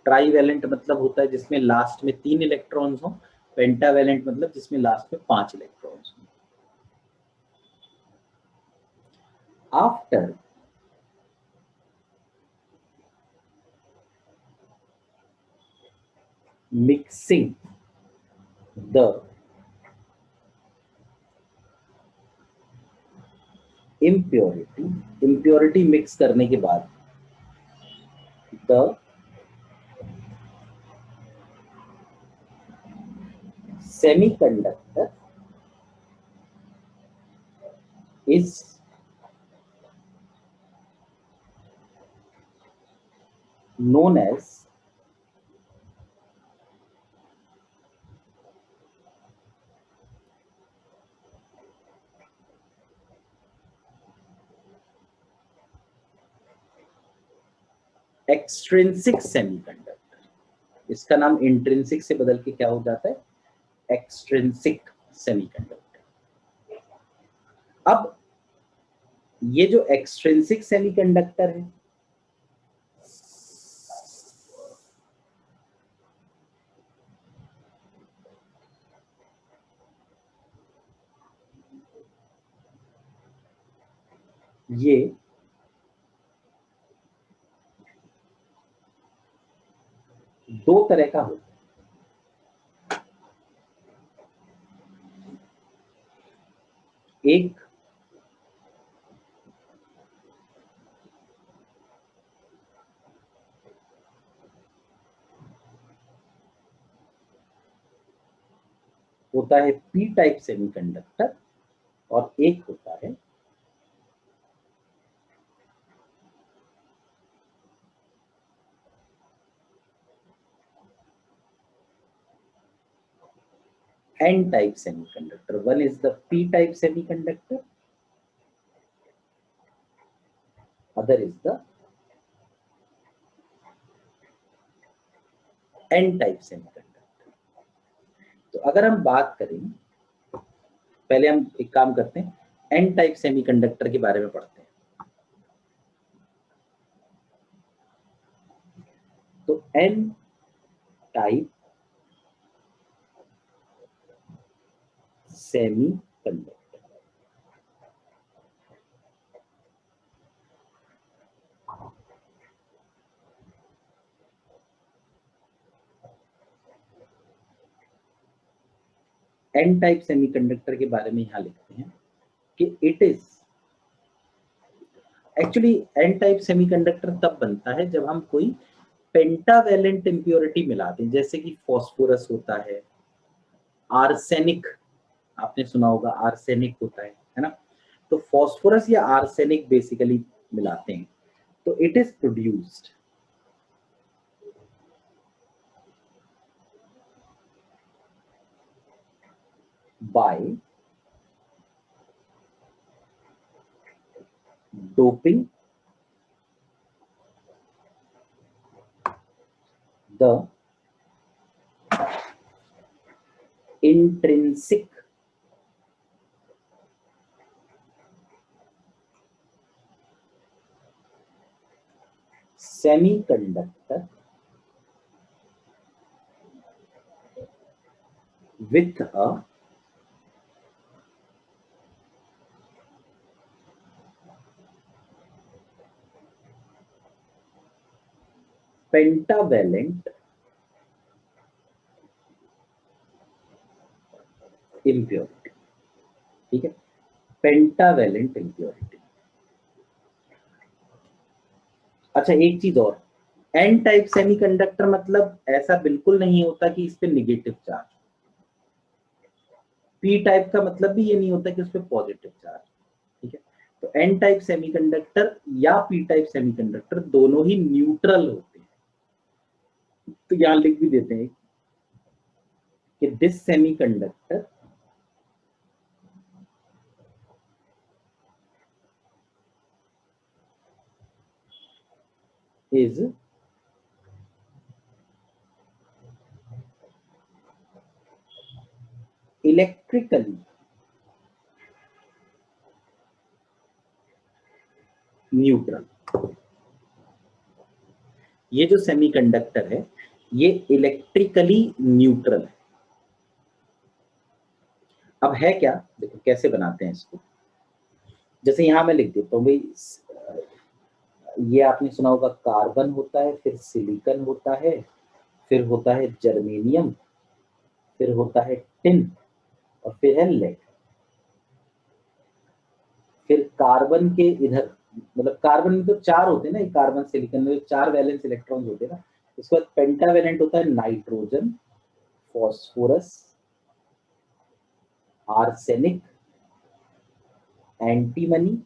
Trivalent मतलब होता है जिसमें लास्ट में 3 इलेक्ट्रॉन्स हो, पेंटावैलेंट मतलब जिसमें लास्ट में 5 इलेक्ट्रॉन्स हो. After mixing the impurity mix करने के बाद the semiconductor is known as extrinsic semiconductor. इसका नाम इंट्रिंसिक से बदल के क्या हो जाता है, एक्सट्रिंसिक सेमीकंडक्टर. अब ये जो एक्सट्रिंसिक सेमीकंडक्टर है ये दो तरह का होता है. एक होता है पी टाइप सेमीकंडक्टर और एक होता है N type semiconductor. One is the P type semiconductor, other is the N type semiconductor. तो अगर हम बात करें, पहले हम एक काम करते हैं, N टाइप सेमीकंडक्टर के बारे में पढ़ते हैं. तो N type semiconductor N type semiconductor के बारे में यहां लिखते हैं कि it is actually N type semiconductor तब बनता है जब हम कोई पेंटावैलेंट इंप्योरिटी मिलाते हैं, जैसे कि फास्फोरस होता है, आर्सेनिक, आपने सुना होगा आर्सेनिक होता है ना. तो फास्फोरस या आर्सेनिक बेसिकली मिलाते हैं तो it is produced by doping the intrinsic semiconductor with a pentavalent impurity. ठीक है, पेंटावेलेंट इम्प्योरिटी। अच्छा एक चीज और, एन टाइप सेमीकंडक्टर मतलब ऐसा बिल्कुल नहीं होता कि इस पे निगेटिव चार्ज, पी टाइप का मतलब भी ये नहीं होता कि उस पे पॉजिटिव चार्ज। ठीक है, तो एन टाइप सेमीकंडक्टर या पी टाइप सेमीकंडक्टर दोनों ही न्यूट्रल होते हैं। तो यहां लिख भी देते हैं कि this semiconductor is electrically neutral. ये जो सेमीकंडक्टर है ये इलेक्ट्रिकली न्यूट्रल है। अब है क्या, देखो कैसे बनाते हैं इसको। जैसे यहां मैं लिख देता हूं भाई, ये आपने सुना होगा कार्बन होता है, फिर सिलिकॉन होता है, फिर होता है जर्मेनियम, फिर होता है टिन, और फिर है लेड। फिर कार्बन के इधर, मतलब कार्बन में तो 4 होते हैं ना, कार्बन सिलिकॉन में 4 वैलेंस इलेक्ट्रॉन्स होते हैं ना। इसके बाद पेंटावेलेंट होता है नाइट्रोजन, फॉस्फोरस, आर्सेनिक, एंटीमनी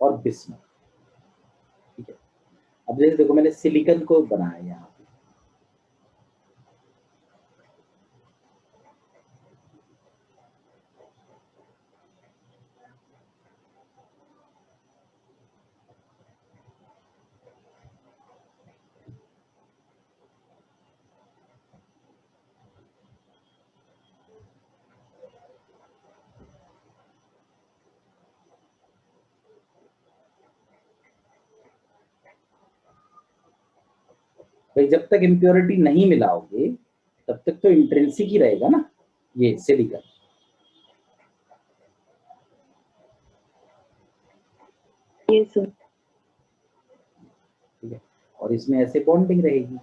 और बिस्मथ। ठीक है, अब जैसे देखो मैंने सिलिकॉन को बनाया यहाँ पे, भाई जब तक इम्प्योरिटी नहीं मिलाओगे तब तक तो इंट्रिंसिक ही रहेगा ना ये सिलिकॉन। Yes, sir. ठीक है, और इसमें ऐसे बॉन्डिंग रहेगी।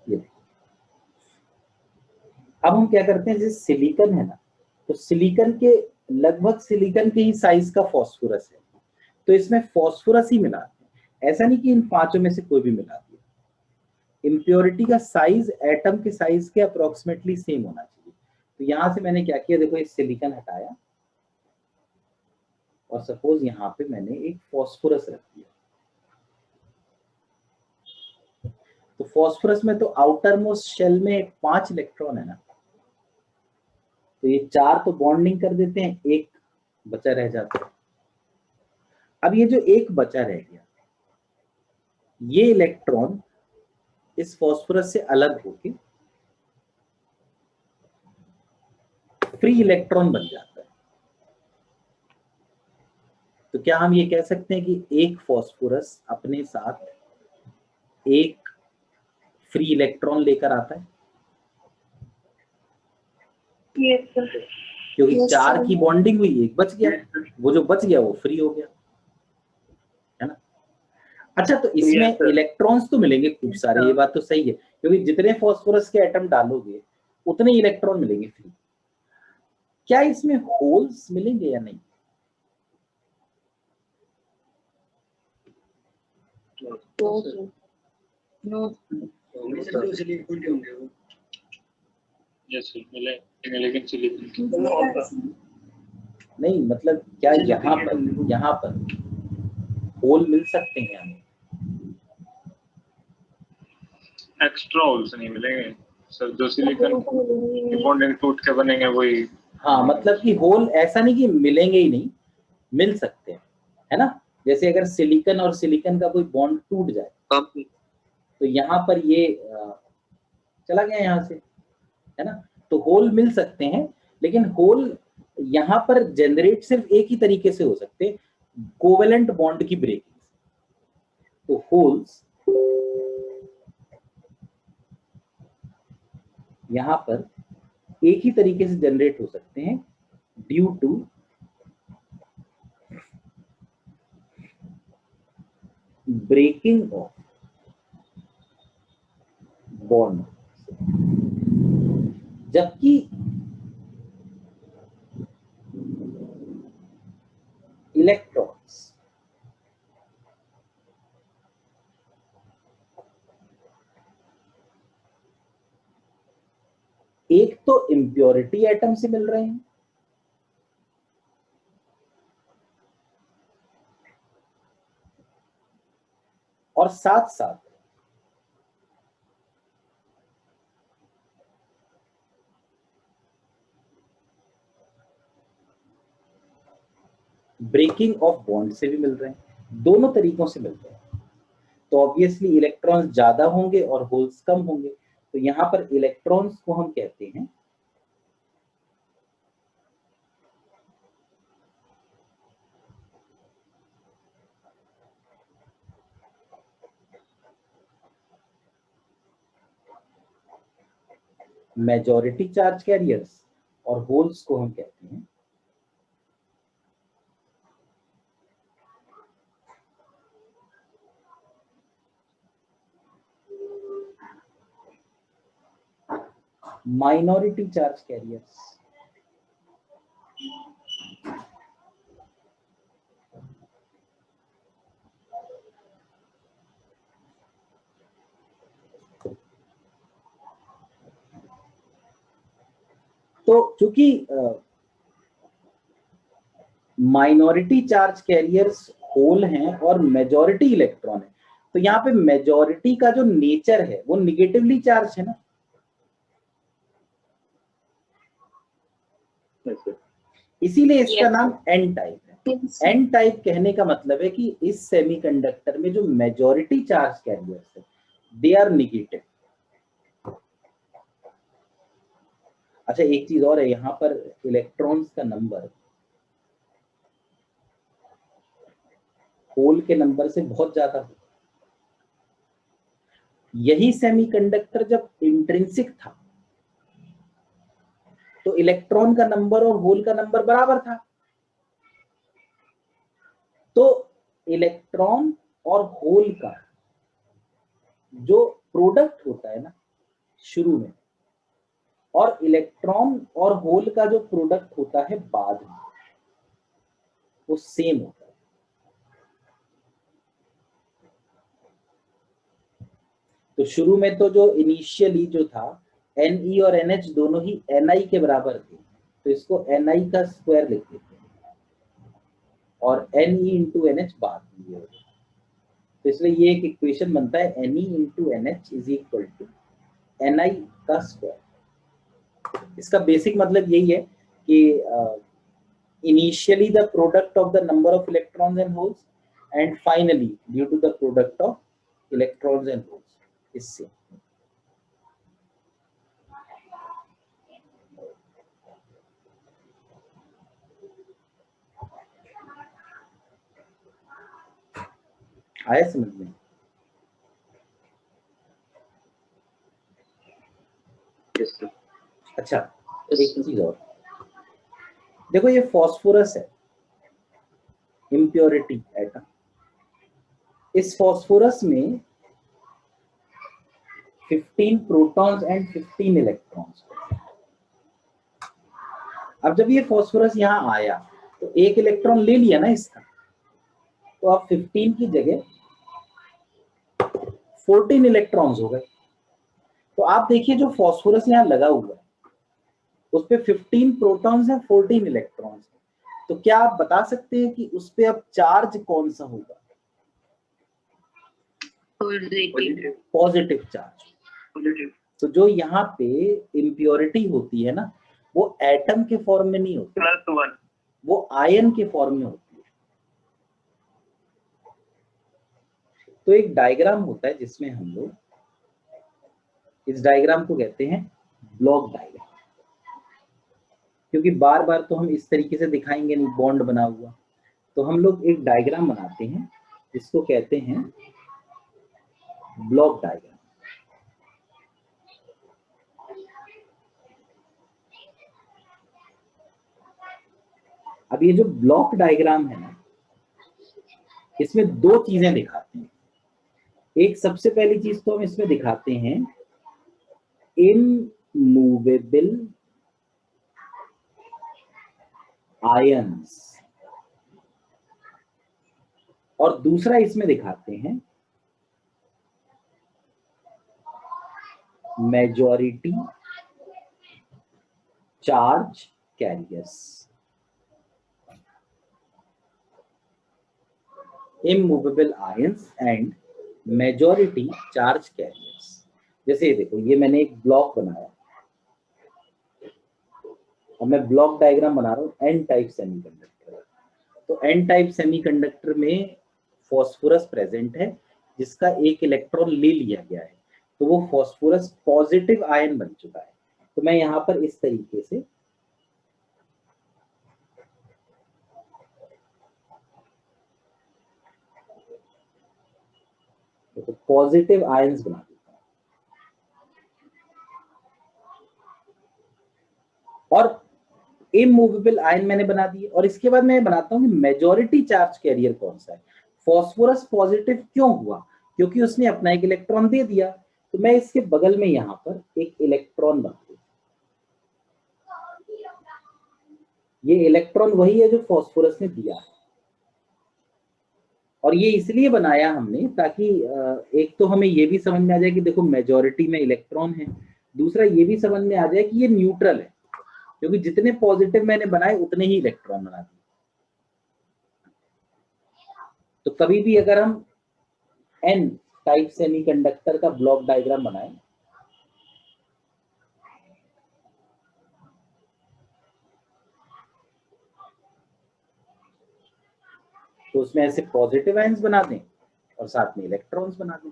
ये अब हम क्या करते हैं, जैसे सिलिकॉन है ना, तो सिलिकॉन के लगभग सिलिकॉन के ही साइज का फॉस्फोरस है, तो इसमें फॉस्फोरस ही मिलाते हैं। ऐसा नहीं कि इन 5 में से कोई भी मिला दिया। इम्प्योरिटी का साइज एटम के साइज के अप्रोक्सीमेटली सेम होना चाहिए। तो यहां से मैंने क्या किया, देखो ये सिलिकॉन हटाया और सपोज यहाँ पे मैंने एक फॉस्फोरस रख दिया। तो फॉस्फोरस में तो आउटर मोस्ट शेल में 5 इलेक्ट्रॉन है ना, तो ये 4 तो बॉन्डिंग कर देते हैं, एक बचा रह जाता है। अब ये जो एक बचा रह गया, ये इलेक्ट्रॉन इस फॉस्फोरस से अलग होके फ्री इलेक्ट्रॉन बन जाता है। तो क्या हम ये कह सकते हैं कि एक फॉस्फोरस अपने साथ एक फ्री इलेक्ट्रॉन लेकर आता है? Yes, sir. क्योंकि Yes, 4 sir. की बॉन्डिंग हुई, एक बच गया, वो जो बच गया वो फ्री हो गया, है ना। अच्छा तो इसमें Yes, sir. इलेक्ट्रॉन्स तो मिलेंगे खूब सारे, ये बात तो सही है, क्योंकि जितने फॉस्फोरस के एटम डालोगे उतने इलेक्ट्रॉन मिलेंगे फ्री। क्या इसमें होल्स मिलेंगे या नहीं? No, sir. No. यस मिले लेकिन सिलिकॉन नहीं मतलब क्या यहाँ पर होल मिल सकते हैं हमें? एक्स्ट्रा होल्स नहीं मिलेंगे सर, जो सिलिकॉन की बॉन्डिंग टूट के बनेंगे वही। हाँ मतलब कि होल ऐसा नहीं कि मिलेंगे ही नहीं, मिल सकते हैं, है ना। जैसे अगर सिलिकॉन और सिलिकॉन का कोई बॉन्ड टूट जाए तो यहाँ पर ये चला गया यहाँ से, है ना, तो होल मिल सकते हैं। लेकिन होल यहाँ पर जनरेट सिर्फ एक ही तरीके से हो सकते हैं, कोवेलेंट बॉन्ड की ब्रेकिंग से। तो होल्स यहां पर एक ही तरीके से जनरेट हो सकते हैं due to breaking of bond, जबकि इलेक्ट्रॉन्स एक तो इम्प्योरिटी एटम से मिल रहे हैं और साथ साथ ब्रेकिंग ऑफ बॉन्ड से भी मिल रहे हैं, दोनों तरीकों से मिल रहे हैं। तो ऑब्वियसली इलेक्ट्रॉन्स ज्यादा होंगे और होल्स कम होंगे, तो यहां पर इलेक्ट्रॉन्स को हम कहते हैं मेजॉरिटी चार्ज कैरियर्स और होल्स को हम कहते हैं माइनॉरिटी चार्ज कैरियर्स। तो चूंकि माइनॉरिटी चार्ज कैरियर्स होल हैं और मेजॉरिटी इलेक्ट्रॉन है, तो यहाँ पे मेजॉरिटी का जो नेचर है वो निगेटिवली चार्ज है ना, इसीलिए इसका नाम एन टाइप है। एन टाइप कहने का मतलब है कि इस सेमीकंडक्टर में जो मेजॉरिटी चार्ज कैरियर्स है दे आर निगेटिव। अच्छा, एक चीज और है, यहाँ पर इलेक्ट्रॉन्स का नंबर होल के नंबर से बहुत ज्यादा है। यही सेमीकंडक्टर जब इंट्रिंसिक था तो इलेक्ट्रॉन का नंबर और होल का नंबर बराबर था, तो इलेक्ट्रॉन और होल का जो प्रोडक्ट होता है ना शुरू में, और इलेक्ट्रॉन और होल का जो प्रोडक्ट होता है बाद में, वो सेम होता है। तो शुरू में तो जो इनिशियली जो था Ne और NH दोनों ही Ni के बराबर थे, तो इसको Ni का स्क्वायर लिख देते हैं और Ne इंटू NH बाद में होगा। तो इसलिए ये एक इक्वेशन बनता है Ne into NH is equal to Ni का स्क्वायर। इसका बेसिक मतलब यही है कि initially the product of the number of electrons and holes and finally due to the product of electrons and holes. इससे आया समझ में? अच्छा, एक चीज और देखो, ये फास्फोरस है, इम्प्योरिटी एटम। इस फास्फोरस में 15 प्रोटॉन्स एंड 15 इलेक्ट्रॉन्स। अब जब ये फास्फोरस यहाँ आया तो एक इलेक्ट्रॉन ले लिया ना इसका, तो अब 15 की जगह 14 इलेक्ट्रॉन्स हो गए। तो आप देखिए जो फास्फोरस यहाँ लगा हुआ है उस पे 15 प्रोटॉन्स हैं, 14 इलेक्ट्रॉन्स हैं। तो क्या आप बता सकते हैं कि उस पे अब चार्ज कौन सा होगा? Positive charge. तो जो यहाँ पे इम्प्योरिटी होती है ना, वो एटम के फॉर्म में नहीं होती, +1, वो आयन के फॉर्म में होती है। तो एक डायग्राम होता है जिसमें हम लोग इस डायग्राम को कहते हैं ब्लॉक डायग्राम, क्योंकि बार बार तो हम इस तरीके से दिखाएंगे नहीं बॉन्ड बना हुआ, तो हम लोग एक डायग्राम बनाते हैं जिसको कहते हैं ब्लॉक डायग्राम। अब ये जो ब्लॉक डायग्राम है ना, इसमें दो चीजें दिखाते हैं। एक सबसे पहली चीज तो हम इसमें दिखाते हैं इमूवेबल आयंस, और दूसरा इसमें दिखाते हैं majority charge carriers. Immovable ions and majority charge carriers. जैसे ये देखो, ये मैंने एक ब्लॉक बनाया और मैं ब्लॉक डायग्राम बना रहा हूं एन टाइप सेमीकंडक्टर। तो एन टाइप सेमीकंडक्टर में फॉस्फोरस प्रेजेंट है जिसका एक इलेक्ट्रॉन ले लिया गया है, तो वो फॉस्फोरस पॉजिटिव आयन बन चुका है। तो मैं यहां पर इस तरीके से तो पॉजिटिव आयंस बना देता हूं। और इमूवेबल आयन मैंने बना दिए, और इसके बाद मैं बनाता हूं कि मेजॉरिटी चार्ज कैरियर कौन सा है। फॉस्फोरस पॉजिटिव क्यों हुआ? क्योंकि उसने अपना एक इलेक्ट्रॉन दे दिया। तो मैं इसके बगल में यहां पर एक इलेक्ट्रॉन बना दूं। ये इलेक्ट्रॉन वही है जो फॉस्फोरस ने दिया है, और ये इसलिए बनाया हमने ताकि एक तो हमें ये भी समझ में आ जाए कि देखो मेजॉरिटी में इलेक्ट्रॉन है, दूसरा ये भी समझ में आ जाए कि ये न्यूट्रल है, क्योंकि जितने पॉजिटिव मैंने बनाए उतने ही इलेक्ट्रॉन बना दिए। तो कभी भी अगर हम एन टाइप सेमीकंडक्टर का ब्लॉक डायग्राम बनाएं, तो उसमें ऐसे पॉजिटिव आयंस बना दें और साथ में इलेक्ट्रॉन्स बना दें।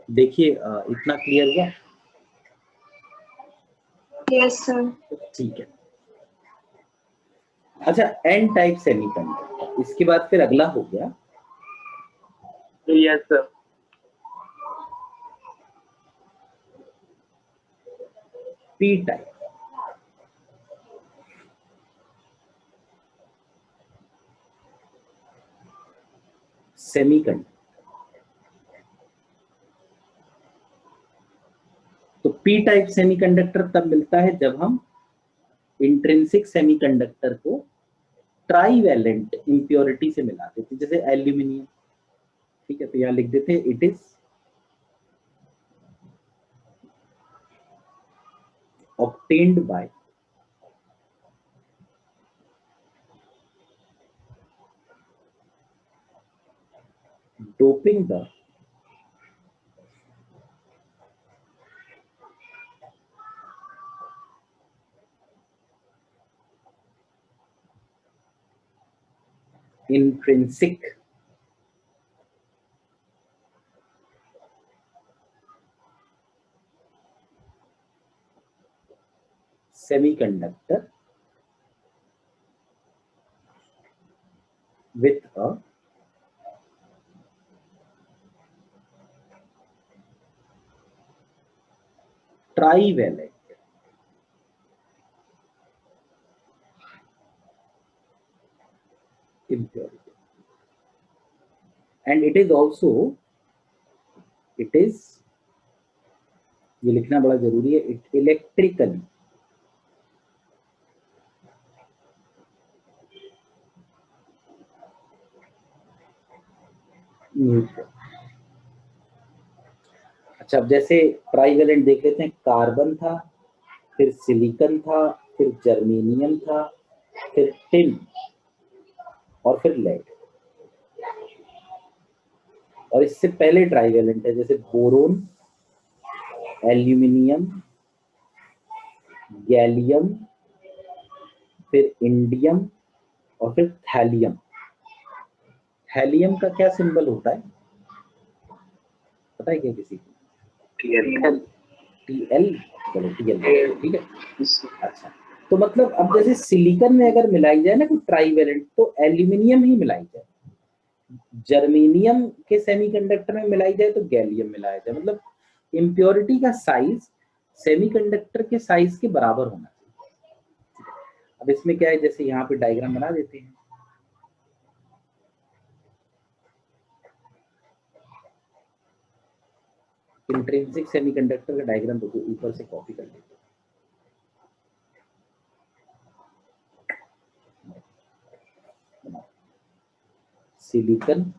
देखिए इतना क्लियर हुआ? Yes sir. ठीक है। अच्छा, एन टाइप सेमीकंडक्टर, इसके बाद फिर अगला हो गया yes sir. P type. Semiconductor. तो पी टाइप सेमीकंडक्टर तब मिलता है जब हम इंट्रिंसिक सेमीकंडक्टर को ट्राईवैलेंट इंप्योरिटी से मिला देते, जैसे एल्यूमिनियम। ठीक है, तो यहां लिख देते हैं it is obtained by doping the intrinsic semiconductor with a trivalent impurity, and it is also, it is, ये लिखना बड़ा जरूरी है, it electrically neutral। अच्छा, अब जैसे ट्राईवैलेंट देख लेते हैं। कार्बन था, फिर सिलिकॉन था, फिर जर्मेनियम था, फिर टिन, और फिर लेड। और इससे पहले ट्राईवैलेंट है जैसे बोरोन, एल्यूमिनियम, गैलियम, फिर इंडियम, और फिर थैलियम। थैलियम का क्या सिंबल होता है, पता है क्या किसी को? टीएल। चलो टीएल, ठीक है। अच्छा, तो मतलब अब जैसे सिलिकॉन में अगर मिलाई जाए ना कोई ट्राईवेलेंट, तो एल्यूमिनियम ही मिलाई जाए, जर्मेनियम के सेमीकंडक्टर में मिलाई जाए तो गैलियम मिलाया जाए, मतलब इम्प्योरिटी का साइज सेमीकंडक्टर के साइज के बराबर होना चाहिए। अब इसमें क्या है, जैसे यहाँ पे डायग्राम बना देते हैं। इंट्रिंसिक सेमीकंडक्टर का डायग्राम देखो, ऊपर से कॉपी कर लेते हैं। सिलिकॉन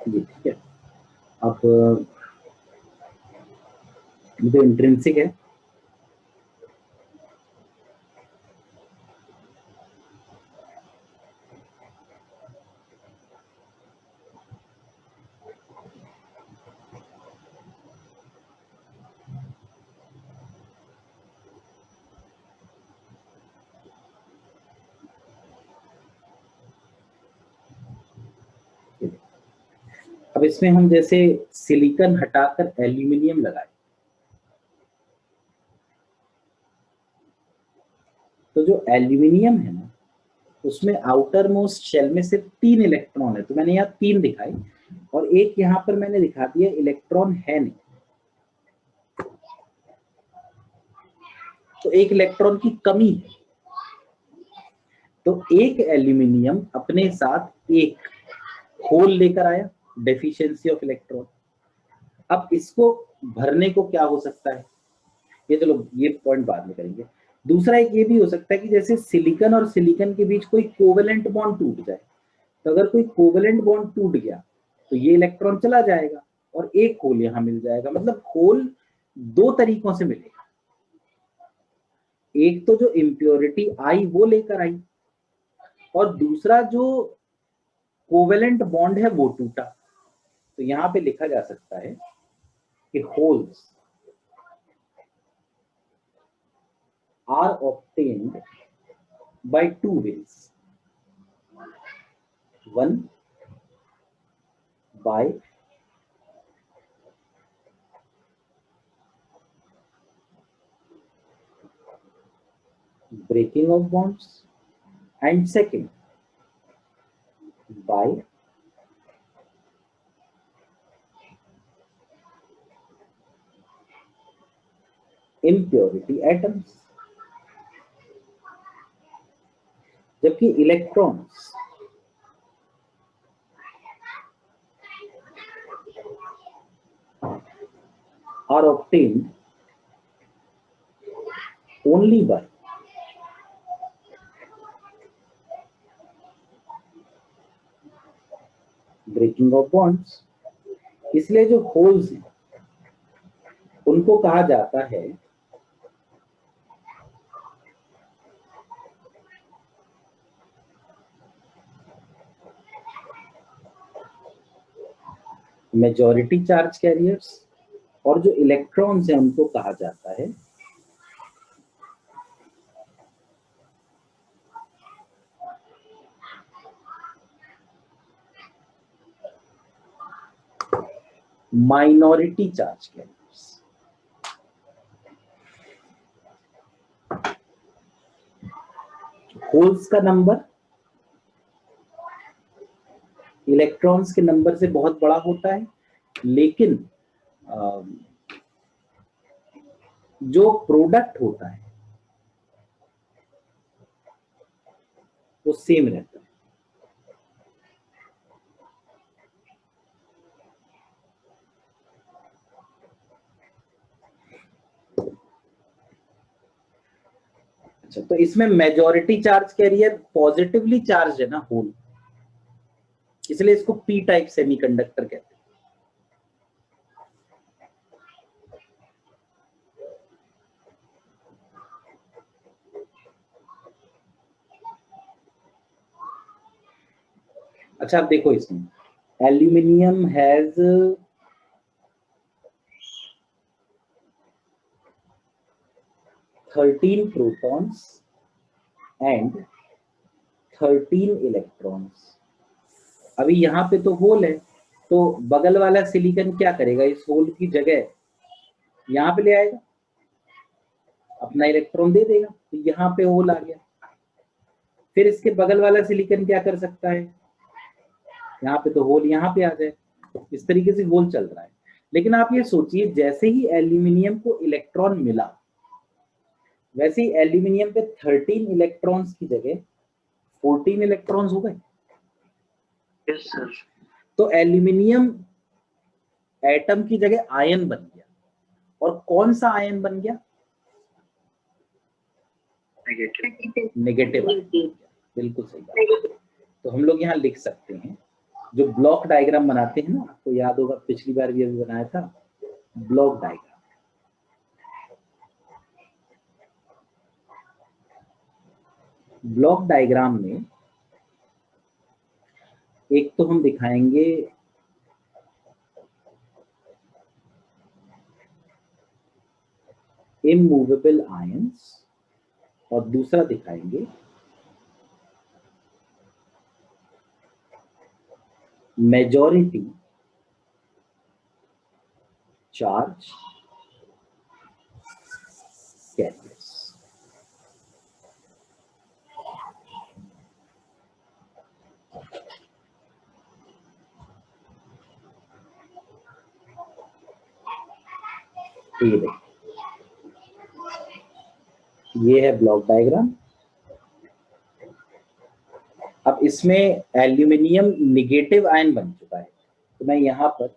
ये ठीक है। अब ये तो इंट्रिंसिक है, अब इसमें हम जैसे सिलिकॉन हटाकर एल्यूमिनियम लगाए, तो जो एल्यूमिनियम है ना, उसमें आउटर मोस्ट शेल में सिर्फ 3 इलेक्ट्रॉन है, तो मैंने यहाँ 3 दिखाए, और एक यहाँ पर मैंने दिखा दिया इलेक्ट्रॉन है नहीं, तो एक इलेक्ट्रॉन की कमी है। तो एक एल्यूमिनियम अपने साथ एक होल लेकर आया, डेफिशिएंसी ऑफ इलेक्ट्रॉन। अब इसको भरने को क्या हो सकता है, ये चलो ये पॉइंट बाद में करेंगे। दूसरा एक ये भी हो सकता है कि जैसे सिलिकॉन और सिलिकॉन के बीच कोई कोवेलेंट बॉन्ड टूट जाए, तो अगर कोई कोवेलेंट बॉन्ड टूट गया तो ये इलेक्ट्रॉन चला जाएगा और एक होल यहां मिल जाएगा, मतलब होल 2 तरीकों से मिलेगा। एक तो जो इम्प्योरिटी आई वो लेकर आई, और दूसरा जो कोवेलेंट बॉन्ड है वो टूटा। तो यहां पे लिखा जा सकता है कि holes are obtained by 2 ways. One, by breaking of bonds, and second, by impurity atoms. जबकि electrons are obtained only by breaking of bonds. इसलिए जो होल्स हैं उनको कहा जाता है मेजॉरिटी चार्ज कैरियर्स, और जो इलेक्ट्रॉन्स हैं उनको कहा जाता है माइनॉरिटी चार्ज कैरियर्स। होल्स का नंबर इलेक्ट्रॉन्स के नंबर से बहुत बड़ा होता है, लेकिन जो प्रोडक्ट होता है वो सेम रहता है। अच्छा, तो इसमें majority charge carrier positively charge है ना होल, इसलिए इसको पी टाइप सेमीकंडक्टर कहते हैं। अच्छा, अब देखो इसमें aluminium has 13 protons and 13 electrons. अभी यहाँ पे तो होल है, तो बगल वाला सिलिकॉन क्या करेगा, इस होल की जगह यहाँ पे ले आएगा, अपना इलेक्ट्रॉन दे देगा, तो यहाँ पे होल आ गया। फिर इसके बगल वाला सिलिकॉन क्या कर सकता है, यहाँ पे तो होल यहाँ पे आ जाए। इस तरीके से होल चल रहा है। लेकिन आप ये सोचिए, जैसे ही एल्यूमिनियम को इलेक्ट्रॉन मिला, वैसे ही एल्यूमिनियम पे 13 इलेक्ट्रॉन्स की जगह 14 इलेक्ट्रॉन्स हो गए। Yes sir. तो एल्यूमिनियम एटम की जगह आयन बन गया। और कौन सा आयन बन गया, नेगेटिव। बिल्कुल सही बात। तो हम लोग यहाँ लिख सकते हैं, जो ब्लॉक डायग्राम बनाते हैं ना, आपको याद होगा पिछली बार भी अभी बनाया था ब्लॉक डायग्राम। ब्लॉक डायग्राम में एक तो हम दिखाएंगे इमूवेबल आयंस और दूसरा दिखाएंगे मेजॉरिटी चार्ज कैरियर्स। ये है ब्लॉक डायग्राम। अब इसमें एल्यूमिनियम निगेटिव आयन बन चुका है, तो मैं यहां पर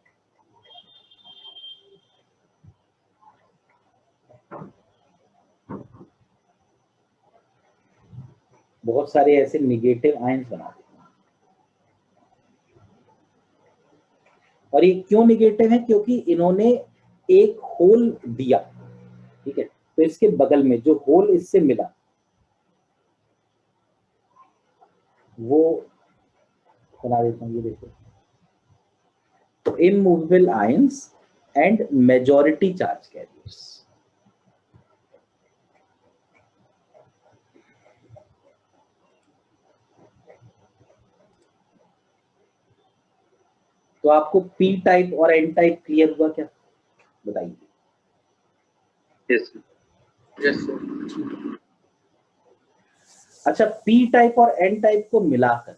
बहुत सारे ऐसे निगेटिव आयंस बना देता हूं। और ये क्यों निगेटिव है, क्योंकि इन्होंने एक होल दिया, ठीक है। तो इसके बगल में जो होल इससे मिला वो बना देता हूं, ये देखो। तो immovable ions and majority charge carriers. तो आपको पी टाइप और एन टाइप क्लियर हुआ क्या, बताइए। Yes sir. अच्छा, पी टाइप और एन टाइप को मिलाकर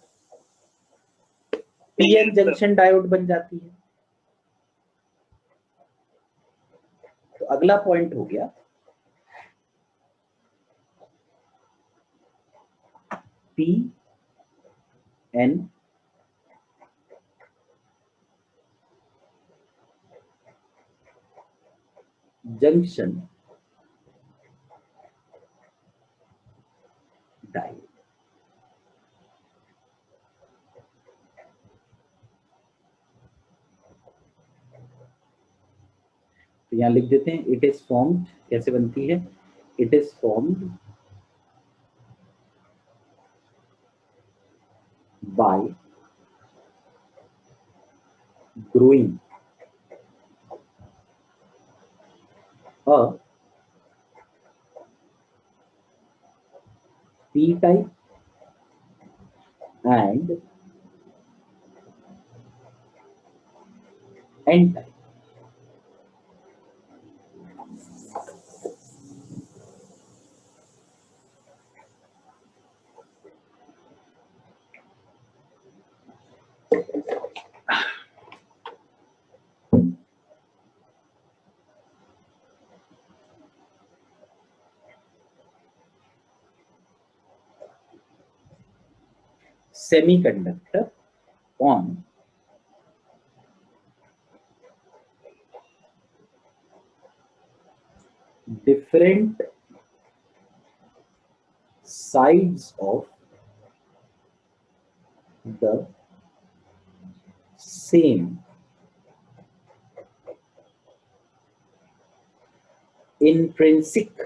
पीएन जंक्शन डायोड बन जाती है। तो अगला पॉइंट हो गया पी एन जंक्शन डायोड। तो यहां लिख देते हैं, इट इज फॉर्म्ड, कैसे बनती है, it is formed by growing a p type and n type। Semiconductor on different sides of the same intrinsic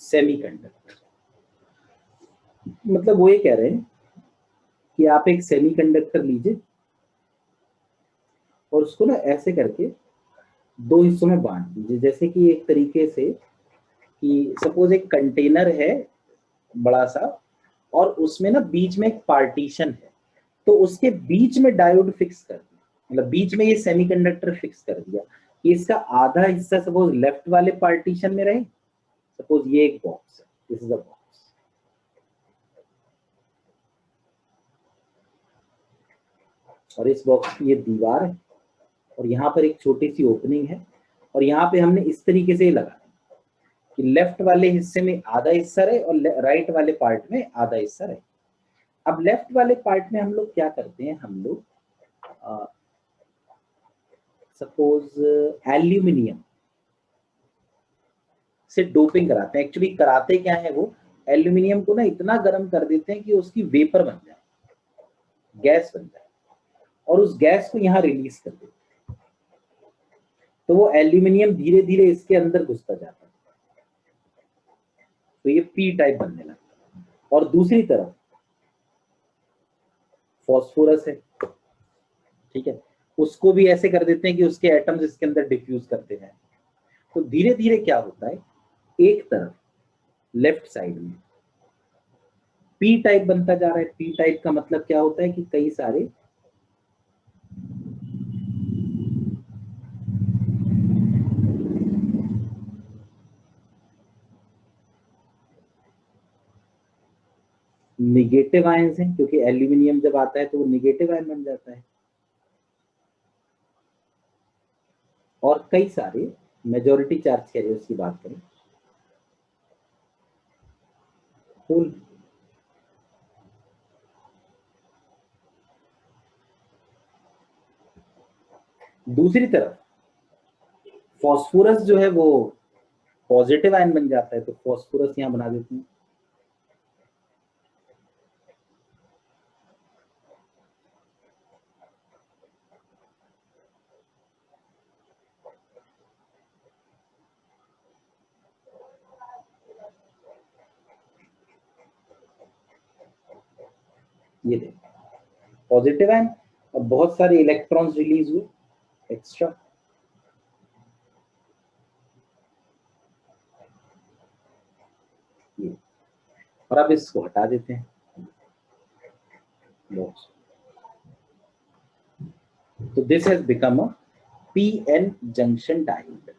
semiconductor. मतलब वो ये कह रहे हैं कि आप एक सेमीकंडक्टर लीजिए और उसको ना ऐसे करके दो हिस्सों में बांट दीजिए, जैसे कि एक तरीके से कि सपोज एक कंटेनर है बड़ा सा और उसमें ना बीच में एक पार्टीशन है, तो उसके बीच में डायोड फिक्स कर दिया, मतलब बीच में ये सेमीकंडक्टर फिक्स कर दिया कि इसका आधा हिस्सा सपोज लेफ्ट वाले पार्टीशन में रहे। सपोज ये एक बॉक्स है, दिस इज अ बॉक्स, और इस बॉक्स की ये दीवार है और यहाँ पर एक छोटी सी ओपनिंग है और यहाँ पे हमने इस तरीके से लगा कि लेफ्ट वाले हिस्से में आधा हिस्सा रहे और राइट वाले पार्ट में आधा हिस्सा रहे। अब लेफ्ट वाले पार्ट में हम लोग क्या करते हैं, हम लोग सपोज एल्यूमिनियम से डोपिंग कराते हैं। एक्चुअली कराते क्या है, वो एल्यूमिनियम को ना इतना गर्म कर देते हैं कि उसकी वेपर बन जाए, गैस बन जाए, और उस गैस को यहाँ रिलीज कर देते हैं, तो वो एल्यूमिनियम धीरे धीरे इसके अंदर घुसता जाता है, तो ये पी टाइप बनने लगता है। और दूसरी तरफ फॉस्फोरस है, ठीक है, उसको भी ऐसे कर देते हैं कि उसके एटम्स इसके अंदर डिफ्यूज करते हैं, तो धीरे धीरे क्या होता है, एक तरफ लेफ्ट साइड में पी टाइप बनता जा रहा है। पी टाइप का मतलब क्या होता है कि कई सारे निगेटिव आयंस हैं, क्योंकि एल्यूमिनियम जब आता है तो वो निगेटिव आयन बन जाता है, और कई सारे मेजॉरिटी चार्ज कैरियर्स की बात करें, होल। दूसरी तरफ फॉस्फोरस जो है वो पॉजिटिव आयन बन जाता है, तो फॉस्फोरस यहां बना देते हैं। ये देखो पॉजिटिव आयन और बहुत सारे इलेक्ट्रॉन्स रिलीज हुए एक्स्ट्रा। ये, और अब इसको हटा देते हैं बॉक्स, तो this has become a PN junction diode.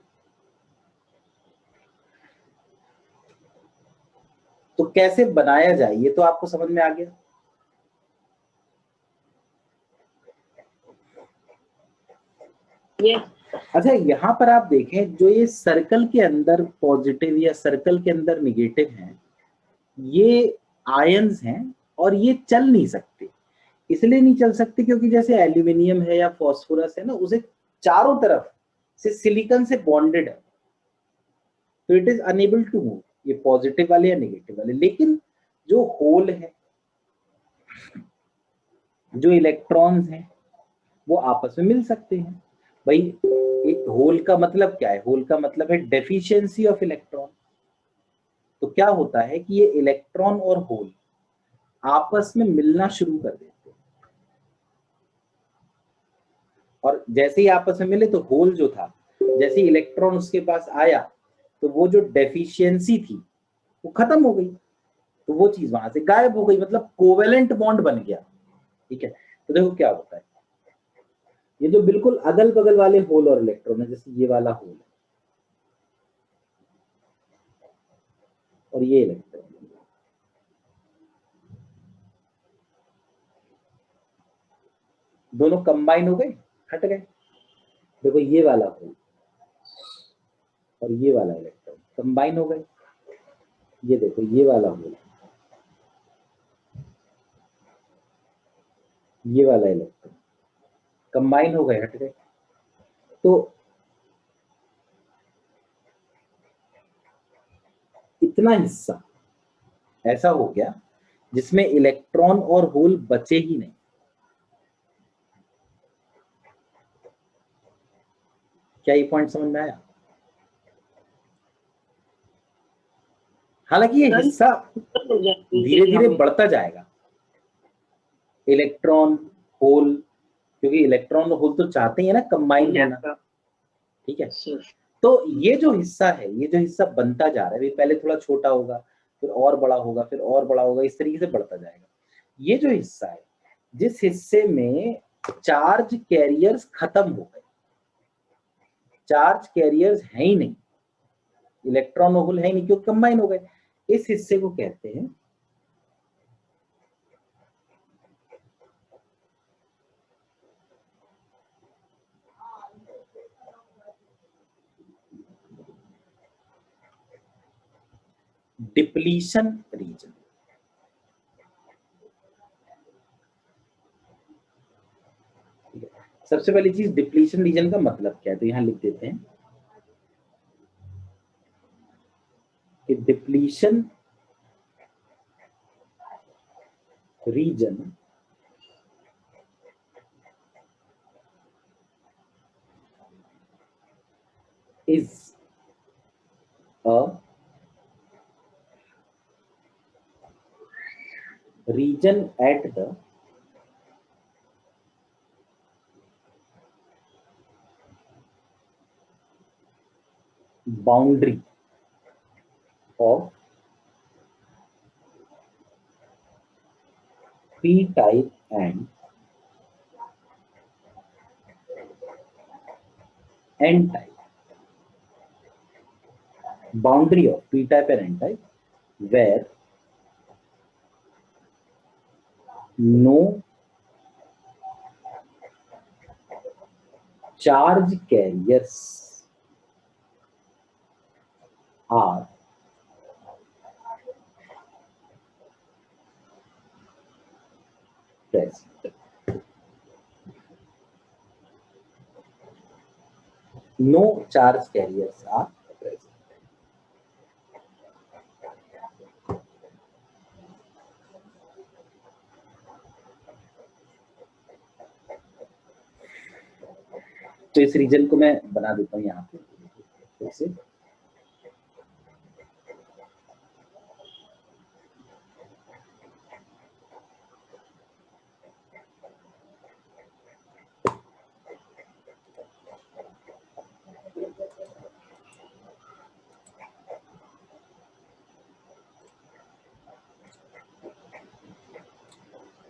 तो कैसे बनाया जाए ये तो आपको समझ में आ गया। Yes. अच्छा, यहाँ पर आप देखें जो ये सर्कल के अंदर पॉजिटिव या सर्कल के अंदर निगेटिव हैं, ये आयंस हैं और ये चल नहीं सकते। इसलिए नहीं चल सकते क्योंकि जैसे एल्यूमिनियम है या फॉस्फोरस है ना, उसे चारों तरफ से सिलिकॉन से बॉन्डेड है, तो it is unable to move, ये पॉजिटिव वाले या नेगेटिव वाले। लेकिन जो होल है, जो इलेक्ट्रॉन्स हैं, वो आपस में मिल सकते हैं। भाई एक होल का मतलब क्या है, होल का मतलब है डेफिशिएंसी ऑफ इलेक्ट्रॉन। तो क्या होता है कि ये इलेक्ट्रॉन और होल आपस में मिलना शुरू कर देते हैं, और जैसे ही आपस में मिले तो होल जो था, जैसे इलेक्ट्रॉन उसके पास आया तो वो जो डेफिशिएंसी थी वो खत्म हो गई, तो वो चीज वहां से गायब हो गई, मतलब कोवेलेंट बॉन्ड बन गया। ठीक है, तो देखो क्या होता है, ये जो बिल्कुल अगल बगल वाले होल और इलेक्ट्रॉन है, जैसे ये वाला होल है और ये इलेक्ट्रॉन, दोनों कंबाइन हो गए, हट गए। देखो ये वाला होल और ये वाला इलेक्ट्रॉन कंबाइन हो गए। ये देखो ये वाला होल, ये वाला इलेक्ट्रॉन कंबाइन हो गए, हट गए। तो इतना हिस्सा ऐसा हो गया जिसमें इलेक्ट्रॉन और होल बचे ही नहीं। क्या ये पॉइंट समझ में आया? हालांकि ये हिस्सा धीरे धीरे बढ़ता जाएगा, इलेक्ट्रॉन होल, क्योंकि इलेक्ट्रॉन और होल तो चाहते ही है ना कंबाइन होना, ठीक है। तो ये जो हिस्सा है, ये जो हिस्सा बनता जा रहा है, पहले थोड़ा छोटा होगा, फिर और बड़ा होगा, फिर और बड़ा होगा, इस तरीके से बढ़ता जाएगा। ये जो हिस्सा है, जिस हिस्से में चार्ज कैरियर्स खत्म हो गए, चार्ज कैरियर्स है ही नहीं, इलेक्ट्रॉन और होल है ही नहीं क्योंकि कंबाइन हो गए, इस हिस्से को कहते हैं डिप्लीशन रीजन। सबसे पहली चीज, डिप्लीशन रीजन का मतलब क्या है, तो यहां लिख देते हैं कि depletion region is a region at the boundary of p-type and n-type, boundary of p-type and n-type, where no charge carriers are present. No charge carriers are present. तो इस रीजन को मैं बना देता हूं यहां पे ऐसे।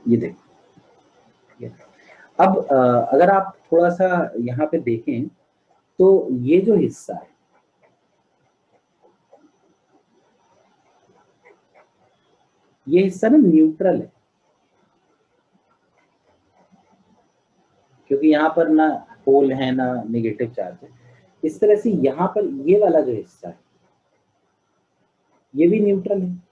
ये देखो, अब अगर आप थोड़ा सा यहाँ पे देखें तो ये जो हिस्सा है, ये हिस्सा ना न्यूट्रल है, क्योंकि यहाँ पर ना होल है ना नेगेटिव चार्ज है। इस तरह से यहाँ पर ये वाला जो हिस्सा है ये भी न्यूट्रल है।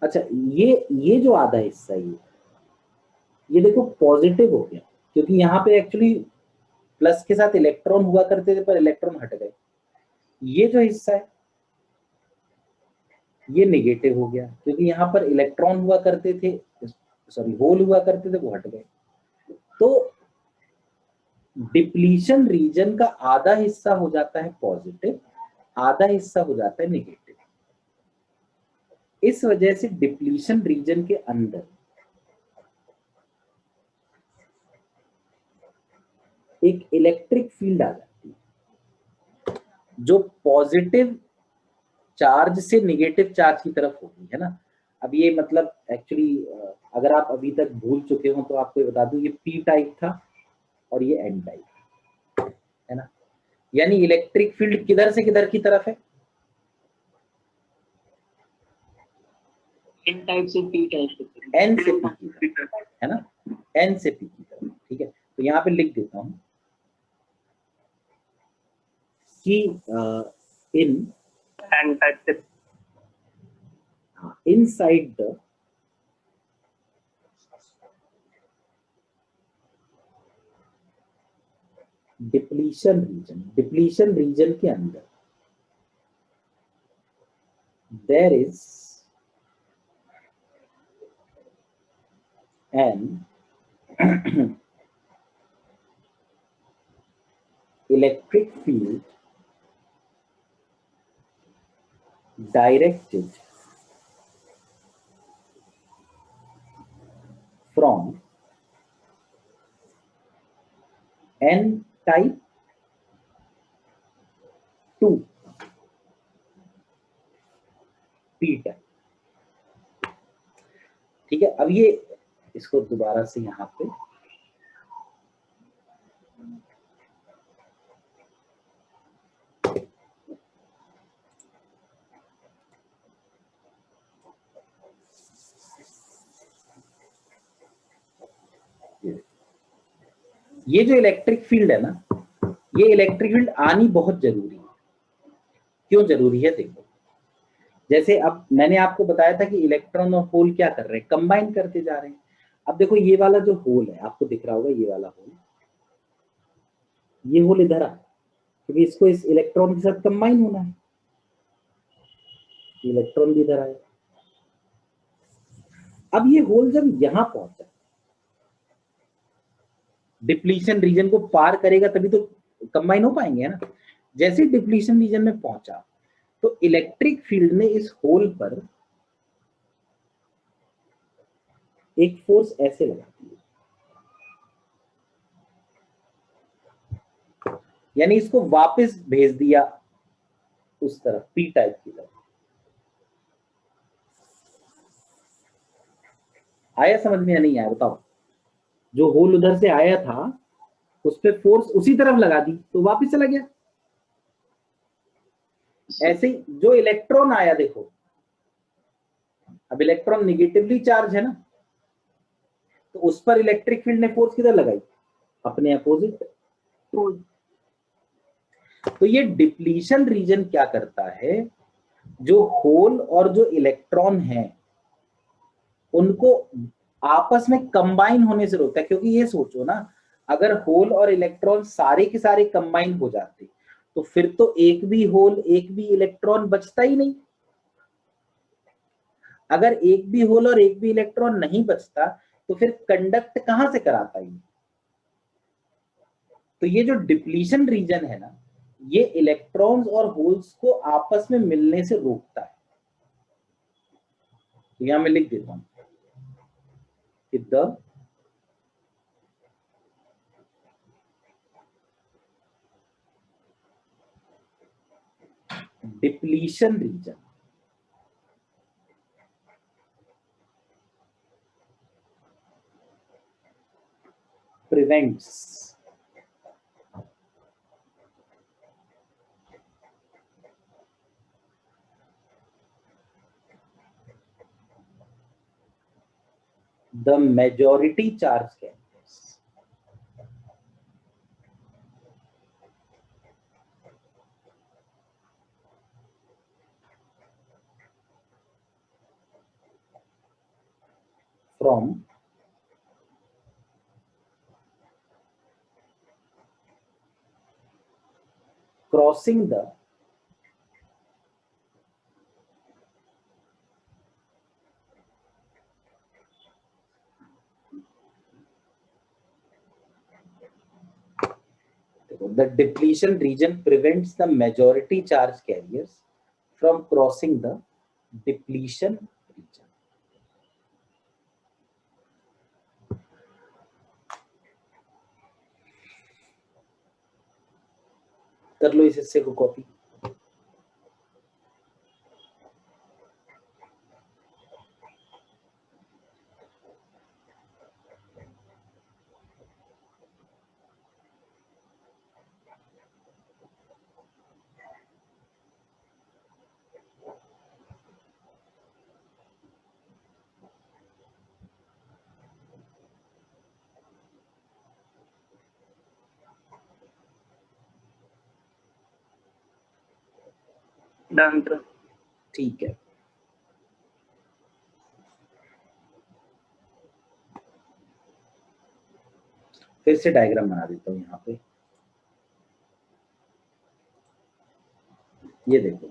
अच्छा, ये जो आधा हिस्सा है ये देखो पॉजिटिव हो गया, क्योंकि यहाँ पे एक्चुअली प्लस के साथ इलेक्ट्रॉन हुआ करते थे पर इलेक्ट्रॉन हट गए। ये जो हिस्सा है ये नेगेटिव हो गया, क्योंकि यहाँ पर इलेक्ट्रॉन हुआ करते थे, सॉरी होल हुआ करते थे, वो हट गए। तो डिप्लीशन रीजन का आधा हिस्सा हो जाता है पॉजिटिव, आधा हिस्सा हो जाता है नेगेटिव। इस वजह से डिप्लीशन रीजन के अंदर एक इलेक्ट्रिक फील्ड आ जाती है जो पॉजिटिव चार्ज से नेगेटिव चार्ज की तरफ होगी, है ना। अब ये मतलब एक्चुअली अगर आप अभी तक भूल चुके हो तो आपको बता दूं, ये पी टाइप था और ये एन टाइप है ना। यानी इलेक्ट्रिक फील्ड किधर से किधर की तरफ है, एन टाइप से पी टाइप, एन से पी की तरफ, है ना, एन से पी की तरफ। ठीक है, तो यहाँ पे लिख देता हूं कि इन एन टाइप से inside the डिप्लीशन रीजन के अंदर there is an electric field directed from N type to P type। ठीक है, अब ये इसको दोबारा से यहां पे ये जो इलेक्ट्रिक फील्ड है ना, ये इलेक्ट्रिक फील्ड आनी बहुत जरूरी है। क्यों जरूरी है? देखो, जैसे अब मैंने आपको बताया था कि इलेक्ट्रॉन और होल क्या कर रहे हैं, कंबाइन करते जा रहे हैं। अब देखो ये वाला जो होल है, आपको दिख रहा होगा ये वाला होल, ये होल इधर आ, क्योंकि इसको इस इलेक्ट्रॉन के साथ कंबाइन होना है, इलेक्ट्रॉन भी इधर आए। अब ये होल जब यहां पहुंचा, डिप्लीशन रीजन को पार करेगा तभी तो कंबाइन हो पाएंगे, है ना। जैसे डिप्लीशन रीजन में पहुंचा तो इलेक्ट्रिक फील्ड ने इस होल पर एक फोर्स ऐसे लगा दी, यानी इसको वापस भेज दिया उस तरफ, पी टाइप की तरफ। आया समझ में या नहीं आया बताओ? जो होल उधर से आया था उस पे फोर्स उसी तरफ लगा दी तो वापस चला गया। ऐसे ही जो इलेक्ट्रॉन आया, देखो अब इलेक्ट्रॉन निगेटिवली चार्ज है ना, तो उस पर इलेक्ट्रिक फील्ड ने फोर्स किधर लगाई? अपने अपोजिट। तो ये डिप्लीशन रीजन क्या करता है, जो होल और जो इलेक्ट्रॉन है उनको आपस में कंबाइन होने से रोकता है। क्योंकि ये सोचो ना, अगर होल और इलेक्ट्रॉन सारे के सारे कंबाइन हो जाते तो फिर तो एक भी होल एक भी इलेक्ट्रॉन बचता ही नहीं। अगर एक भी होल और एक भी इलेक्ट्रॉन नहीं बचता तो फिर कंडक्ट कहां से कराता है? तो ये जो डिप्लीशन रीजन है ना, ये इलेक्ट्रॉन्स और होल्स को आपस में मिलने से रोकता है। तो यहां मैं लिख देता हूं, the depletion region prevents the majority charge carriers from crossing the depletion region prevents the majority charge carriers from crossing the depletion region। कर लो इस हिस्से को कॉपी। डन। ठीक है, फिर से डायग्राम बना देता हूं यहाँ पे। ये देखो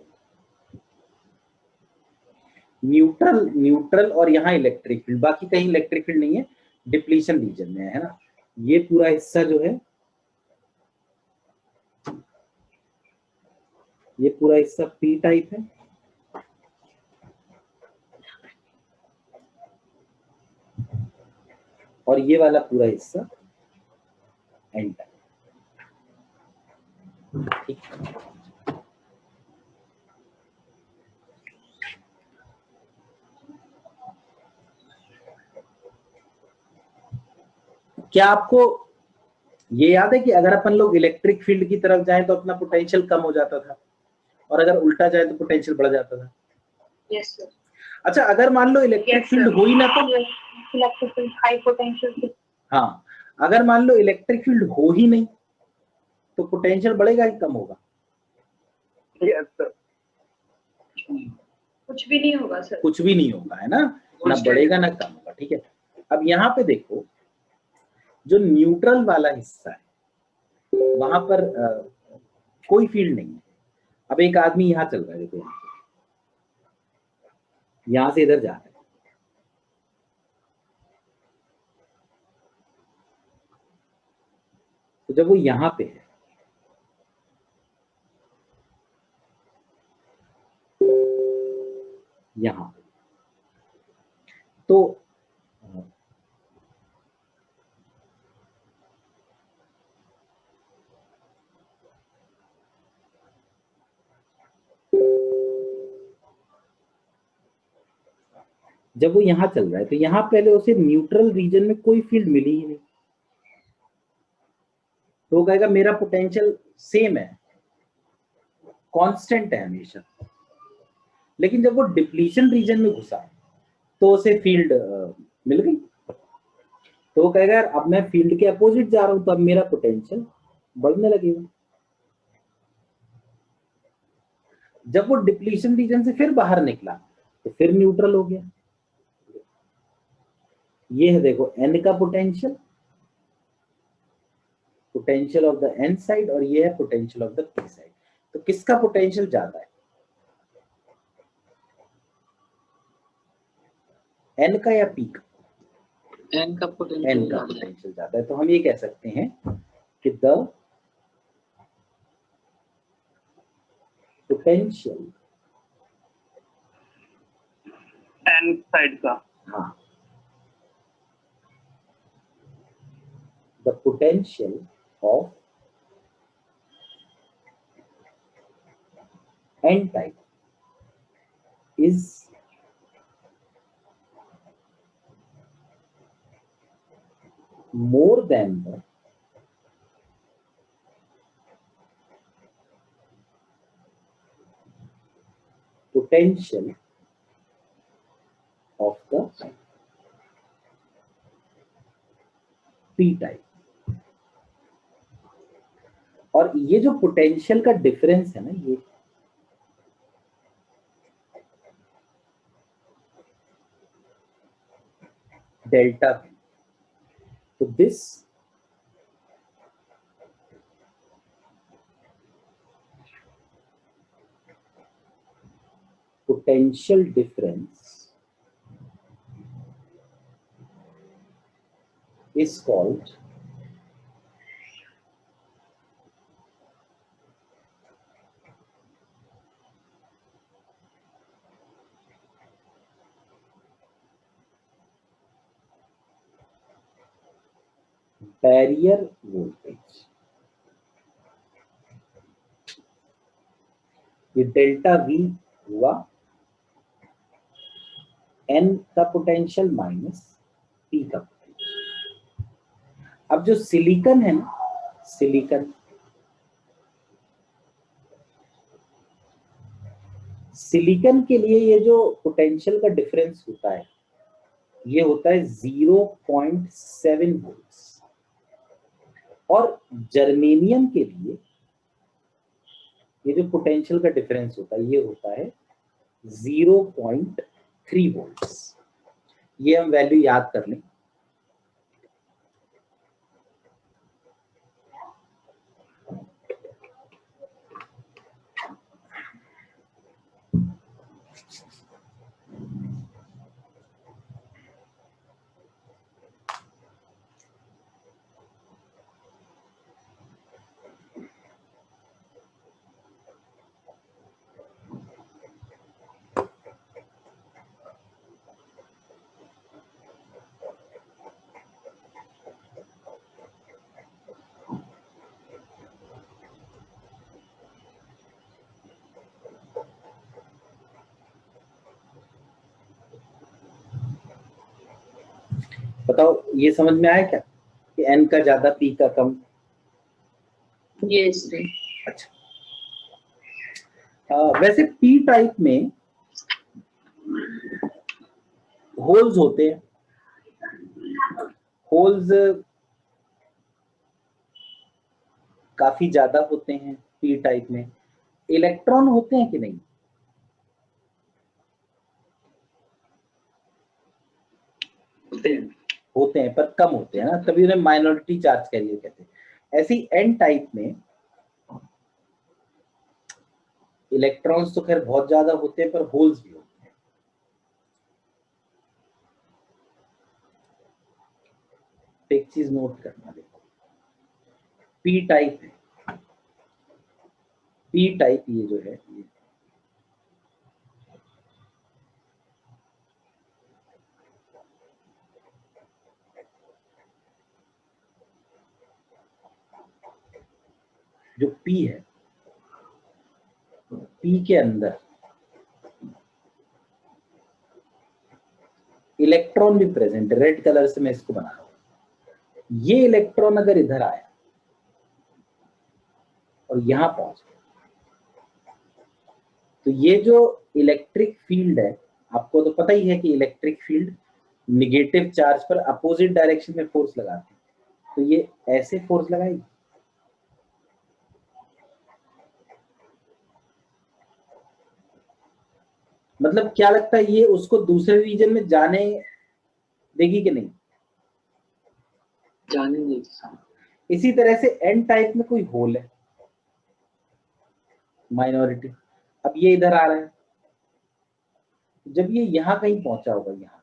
न्यूट्रल और यहाँ इलेक्ट्रिक फील्ड, बाकी कहीं इलेक्ट्रिक फील्ड नहीं है, डिप्लीशन रीजन में है ना। ये पूरा हिस्सा जो है, ये पूरा हिस्सा पी टाइप है, और ये वाला पूरा हिस्सा एन टाइप। ठीक है, क्या आपको ये याद है कि अगर अपन लोग इलेक्ट्रिक फील्ड की तरफ जाएं तो अपना पोटेंशियल कम हो जाता था, और अगर उल्टा जाए तो पोटेंशियल बढ़ जाता था? Yes sir. अच्छा, अगर मान लो इलेक्ट्रिक फील्ड हो ही ना तो? Electric field high potential. हाँ, अगर मान लो इलेक्ट्रिक फील्ड हो ही नहीं तो पोटेंशियल बढ़ेगा कि कम होगा? Yes sir. कुछ भी नहीं होगा सर। कुछ भी नहीं होगा, है ना, ना बढ़ेगा ना कम होगा। ठीक है, अब यहाँ पे देखो, जो न्यूट्रल वाला हिस्सा है वहां पर कोई फील्ड नहीं है। अब एक आदमी यहाँ चल रहा है, देखो यहाँ से इधर जा रहा है, तो जब वो यहाँ पे है, यहाँ पे, तो जब वो यहाँ चल रहा है तो यहाँ पहले उसे न्यूट्रल रीजन में कोई फील्ड मिली ही नहीं, तो वो कहेगा मेरा पोटेंशियल सेम है, कांस्टेंट है हमेशा। लेकिन जब वो डिप्लीशन रीजन में घुसा तो उसे फील्ड मिल गई, तो वो कहेगा यार अब मैं फील्ड के अपोजिट जा रहा हूं, तो अब मेरा पोटेंशियल बढ़ने लगेगा। जब वो डिप्लीशन रीजन से फिर बाहर निकला तो फिर न्यूट्रल हो गया। ये है देखो एन का potential, potential of the N side, और ये है potential of the P side. तो किसका पोटेंशियल ज्यादा है, एन का या पी का? एन का पोटेंशियल ज्यादा है। तो हम ये कह सकते हैं कि द पोटेंशियल एन साइड का, हाँ, the potential of N type is more than the potential of the p type. और ये जो पोटेंशियल का डिफरेंस है ना, ये डेल्टा p, तो this potential difference is called barrier voltage. ये डेल्टा V हुआ N का पोटेंशियल माइनस P का पोटेंशियल। अब जो सिलिकॉन है ना, सिलिकॉन के लिए ये जो पोटेंशियल का डिफरेंस होता है, ये होता है 0.7 वोल्ट्स, और जर्मेनियम के लिए ये जो पोटेंशियल का डिफरेंस होता है, ये होता है 0.3 वोल्ट्स। ये हम वैल्यू याद कर लें। बताओ ये समझ में आया क्या कि n का ज्यादा p का कम? Yes sir. अच्छा, वैसे p टाइप में होल्स होते हैं, होल्स काफी ज्यादा होते हैं p टाइप में। इलेक्ट्रॉन होते हैं कि नहीं? होते हैं पर कम होते हैं ना, तभी उन्हें माइनॉरिटी चार्ज कैरियर कहते हैं। ऐसी n टाइप में इलेक्ट्रॉन्स तो खैर बहुत ज्यादा होते हैं पर होल्स भी होते हैं। एक चीज नोट करना, देखो p टाइप है, p टाइप ये जो है ये जो p है, p के अंदर इलेक्ट्रॉन भी प्रेजेंट है। रेड कलर से मैं इसको बना रहा हूं। ये इलेक्ट्रॉन अगर इधर आया और यहां पहुंच गया, तो ये जो इलेक्ट्रिक फील्ड है, आपको तो पता ही है कि इलेक्ट्रिक फील्ड निगेटिव चार्ज पर अपोजिट डायरेक्शन में फोर्स लगाते हैं, तो ये ऐसे फोर्स लगाएगी। मतलब क्या लगता है ये उसको दूसरे रीजन में जाने देगी कि नहीं? जाने देगी। इसी तरह से एन टाइप में कोई होल है, माइनॉरिटी, अब ये इधर आ रहा है, जब ये यहां कहीं पहुंचा होगा यहां,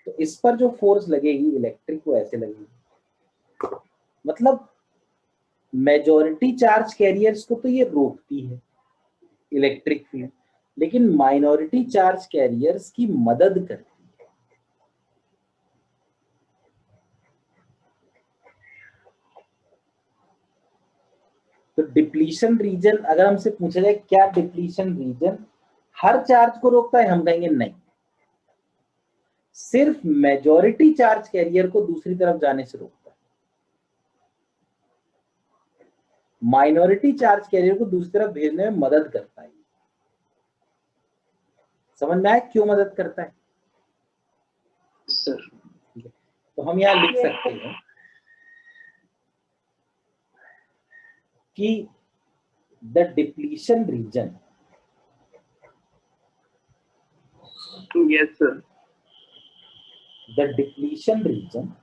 तो इस पर जो फोर्स लगेगी इलेक्ट्रिक वो ऐसे लगेगी। मतलब मेजॉरिटी चार्ज कैरियर्स को तो ये रोकती है इलेक्ट्रिक फील्ड, लेकिन माइनॉरिटी चार्ज कैरियर्स की मदद करती है। तो डिप्लीशन रीजन, अगर हमसे पूछा जाए क्या डिप्लीशन रीजन हर चार्ज को रोकता है, हम कहेंगे नहीं, सिर्फ मेजॉरिटी चार्ज कैरियर को दूसरी तरफ जाने से रोकता है। माइनॉरिटी चार्ज कैरियर को दूसरी तरफ भेजने में मदद करता है। समझ में आया क्यों मदद करता है सर? तो हम यहां लिख सकते हैं कि the depletion region, yes sir, the depletion region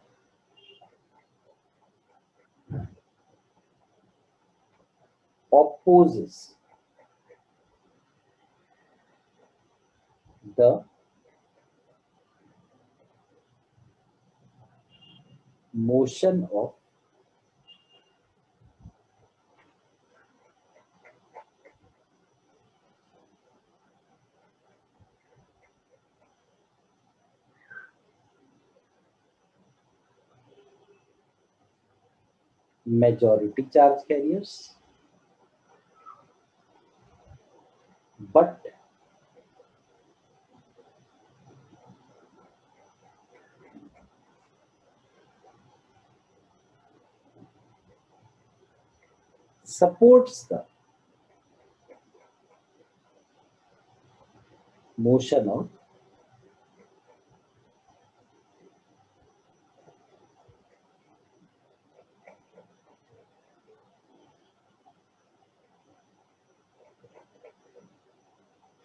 opposes the motion of majority charge carriers, but supports the motion of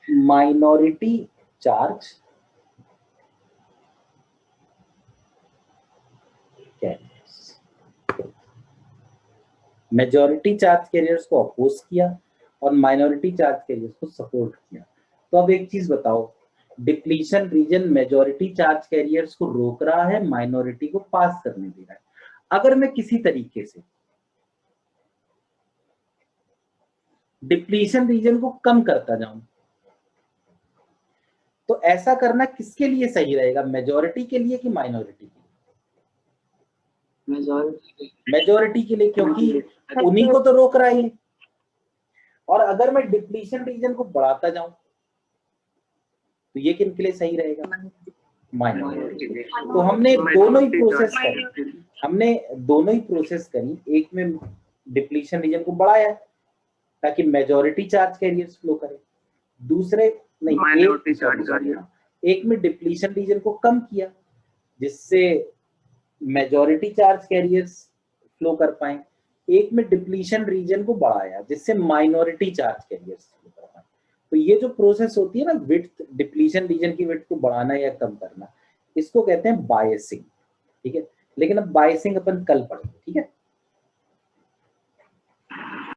minority charge carriers। Majority charge carriers को अपोज किया और माइनॉरिटी चार्ज कैरियर्स को सपोर्ट किया। तो अब एक चीज बताओ, depletion region majority charge carriers को रोक रहा है, माइनॉरिटी को पास करने दे रहा है। अगर मैं किसी तरीके से डिप्लीशन रीजन को कम करता जाऊं, तो ऐसा करना किसके लिए सही रहेगा, मेजॉरिटी के लिए कि माइनॉरिटी के लिए? मेजॉरिटी के लिए, क्योंकि उन्हीं को तो रोक रहा है। और अगर मैं डिप्लीशन रीजन को बढ़ाता जाऊं तो ये किन के लिए सही रहेगा, माइनॉरिटी। तो हमने दोनों ही प्रोसेस करी, एक में डिप्लीशन रीजन को बढ़ाया ताकि मेजॉरिटी चार्ज कैरियर्स फ्लो करे, दूसरे एक में डिप्लीशन रीजन को कम किया जिससे मेजॉरिटी चार्ज कैरियर्स फ्लो कर पाए, एक में डिप्लीशन रीजन को बढ़ाया जिससे माइनॉरिटी चार्ज कैरियर्स फ्लो कर पाए। तो ये जो प्रोसेस होती है ना, विड्थ, डिप्लीशन रीजन की विड्थ को बढ़ाना या कम करना, इसको कहते हैं बायसिंग। ठीक है, लेकिन अब बायसिंग अपन कल पढ़ेंगे। ठीक है।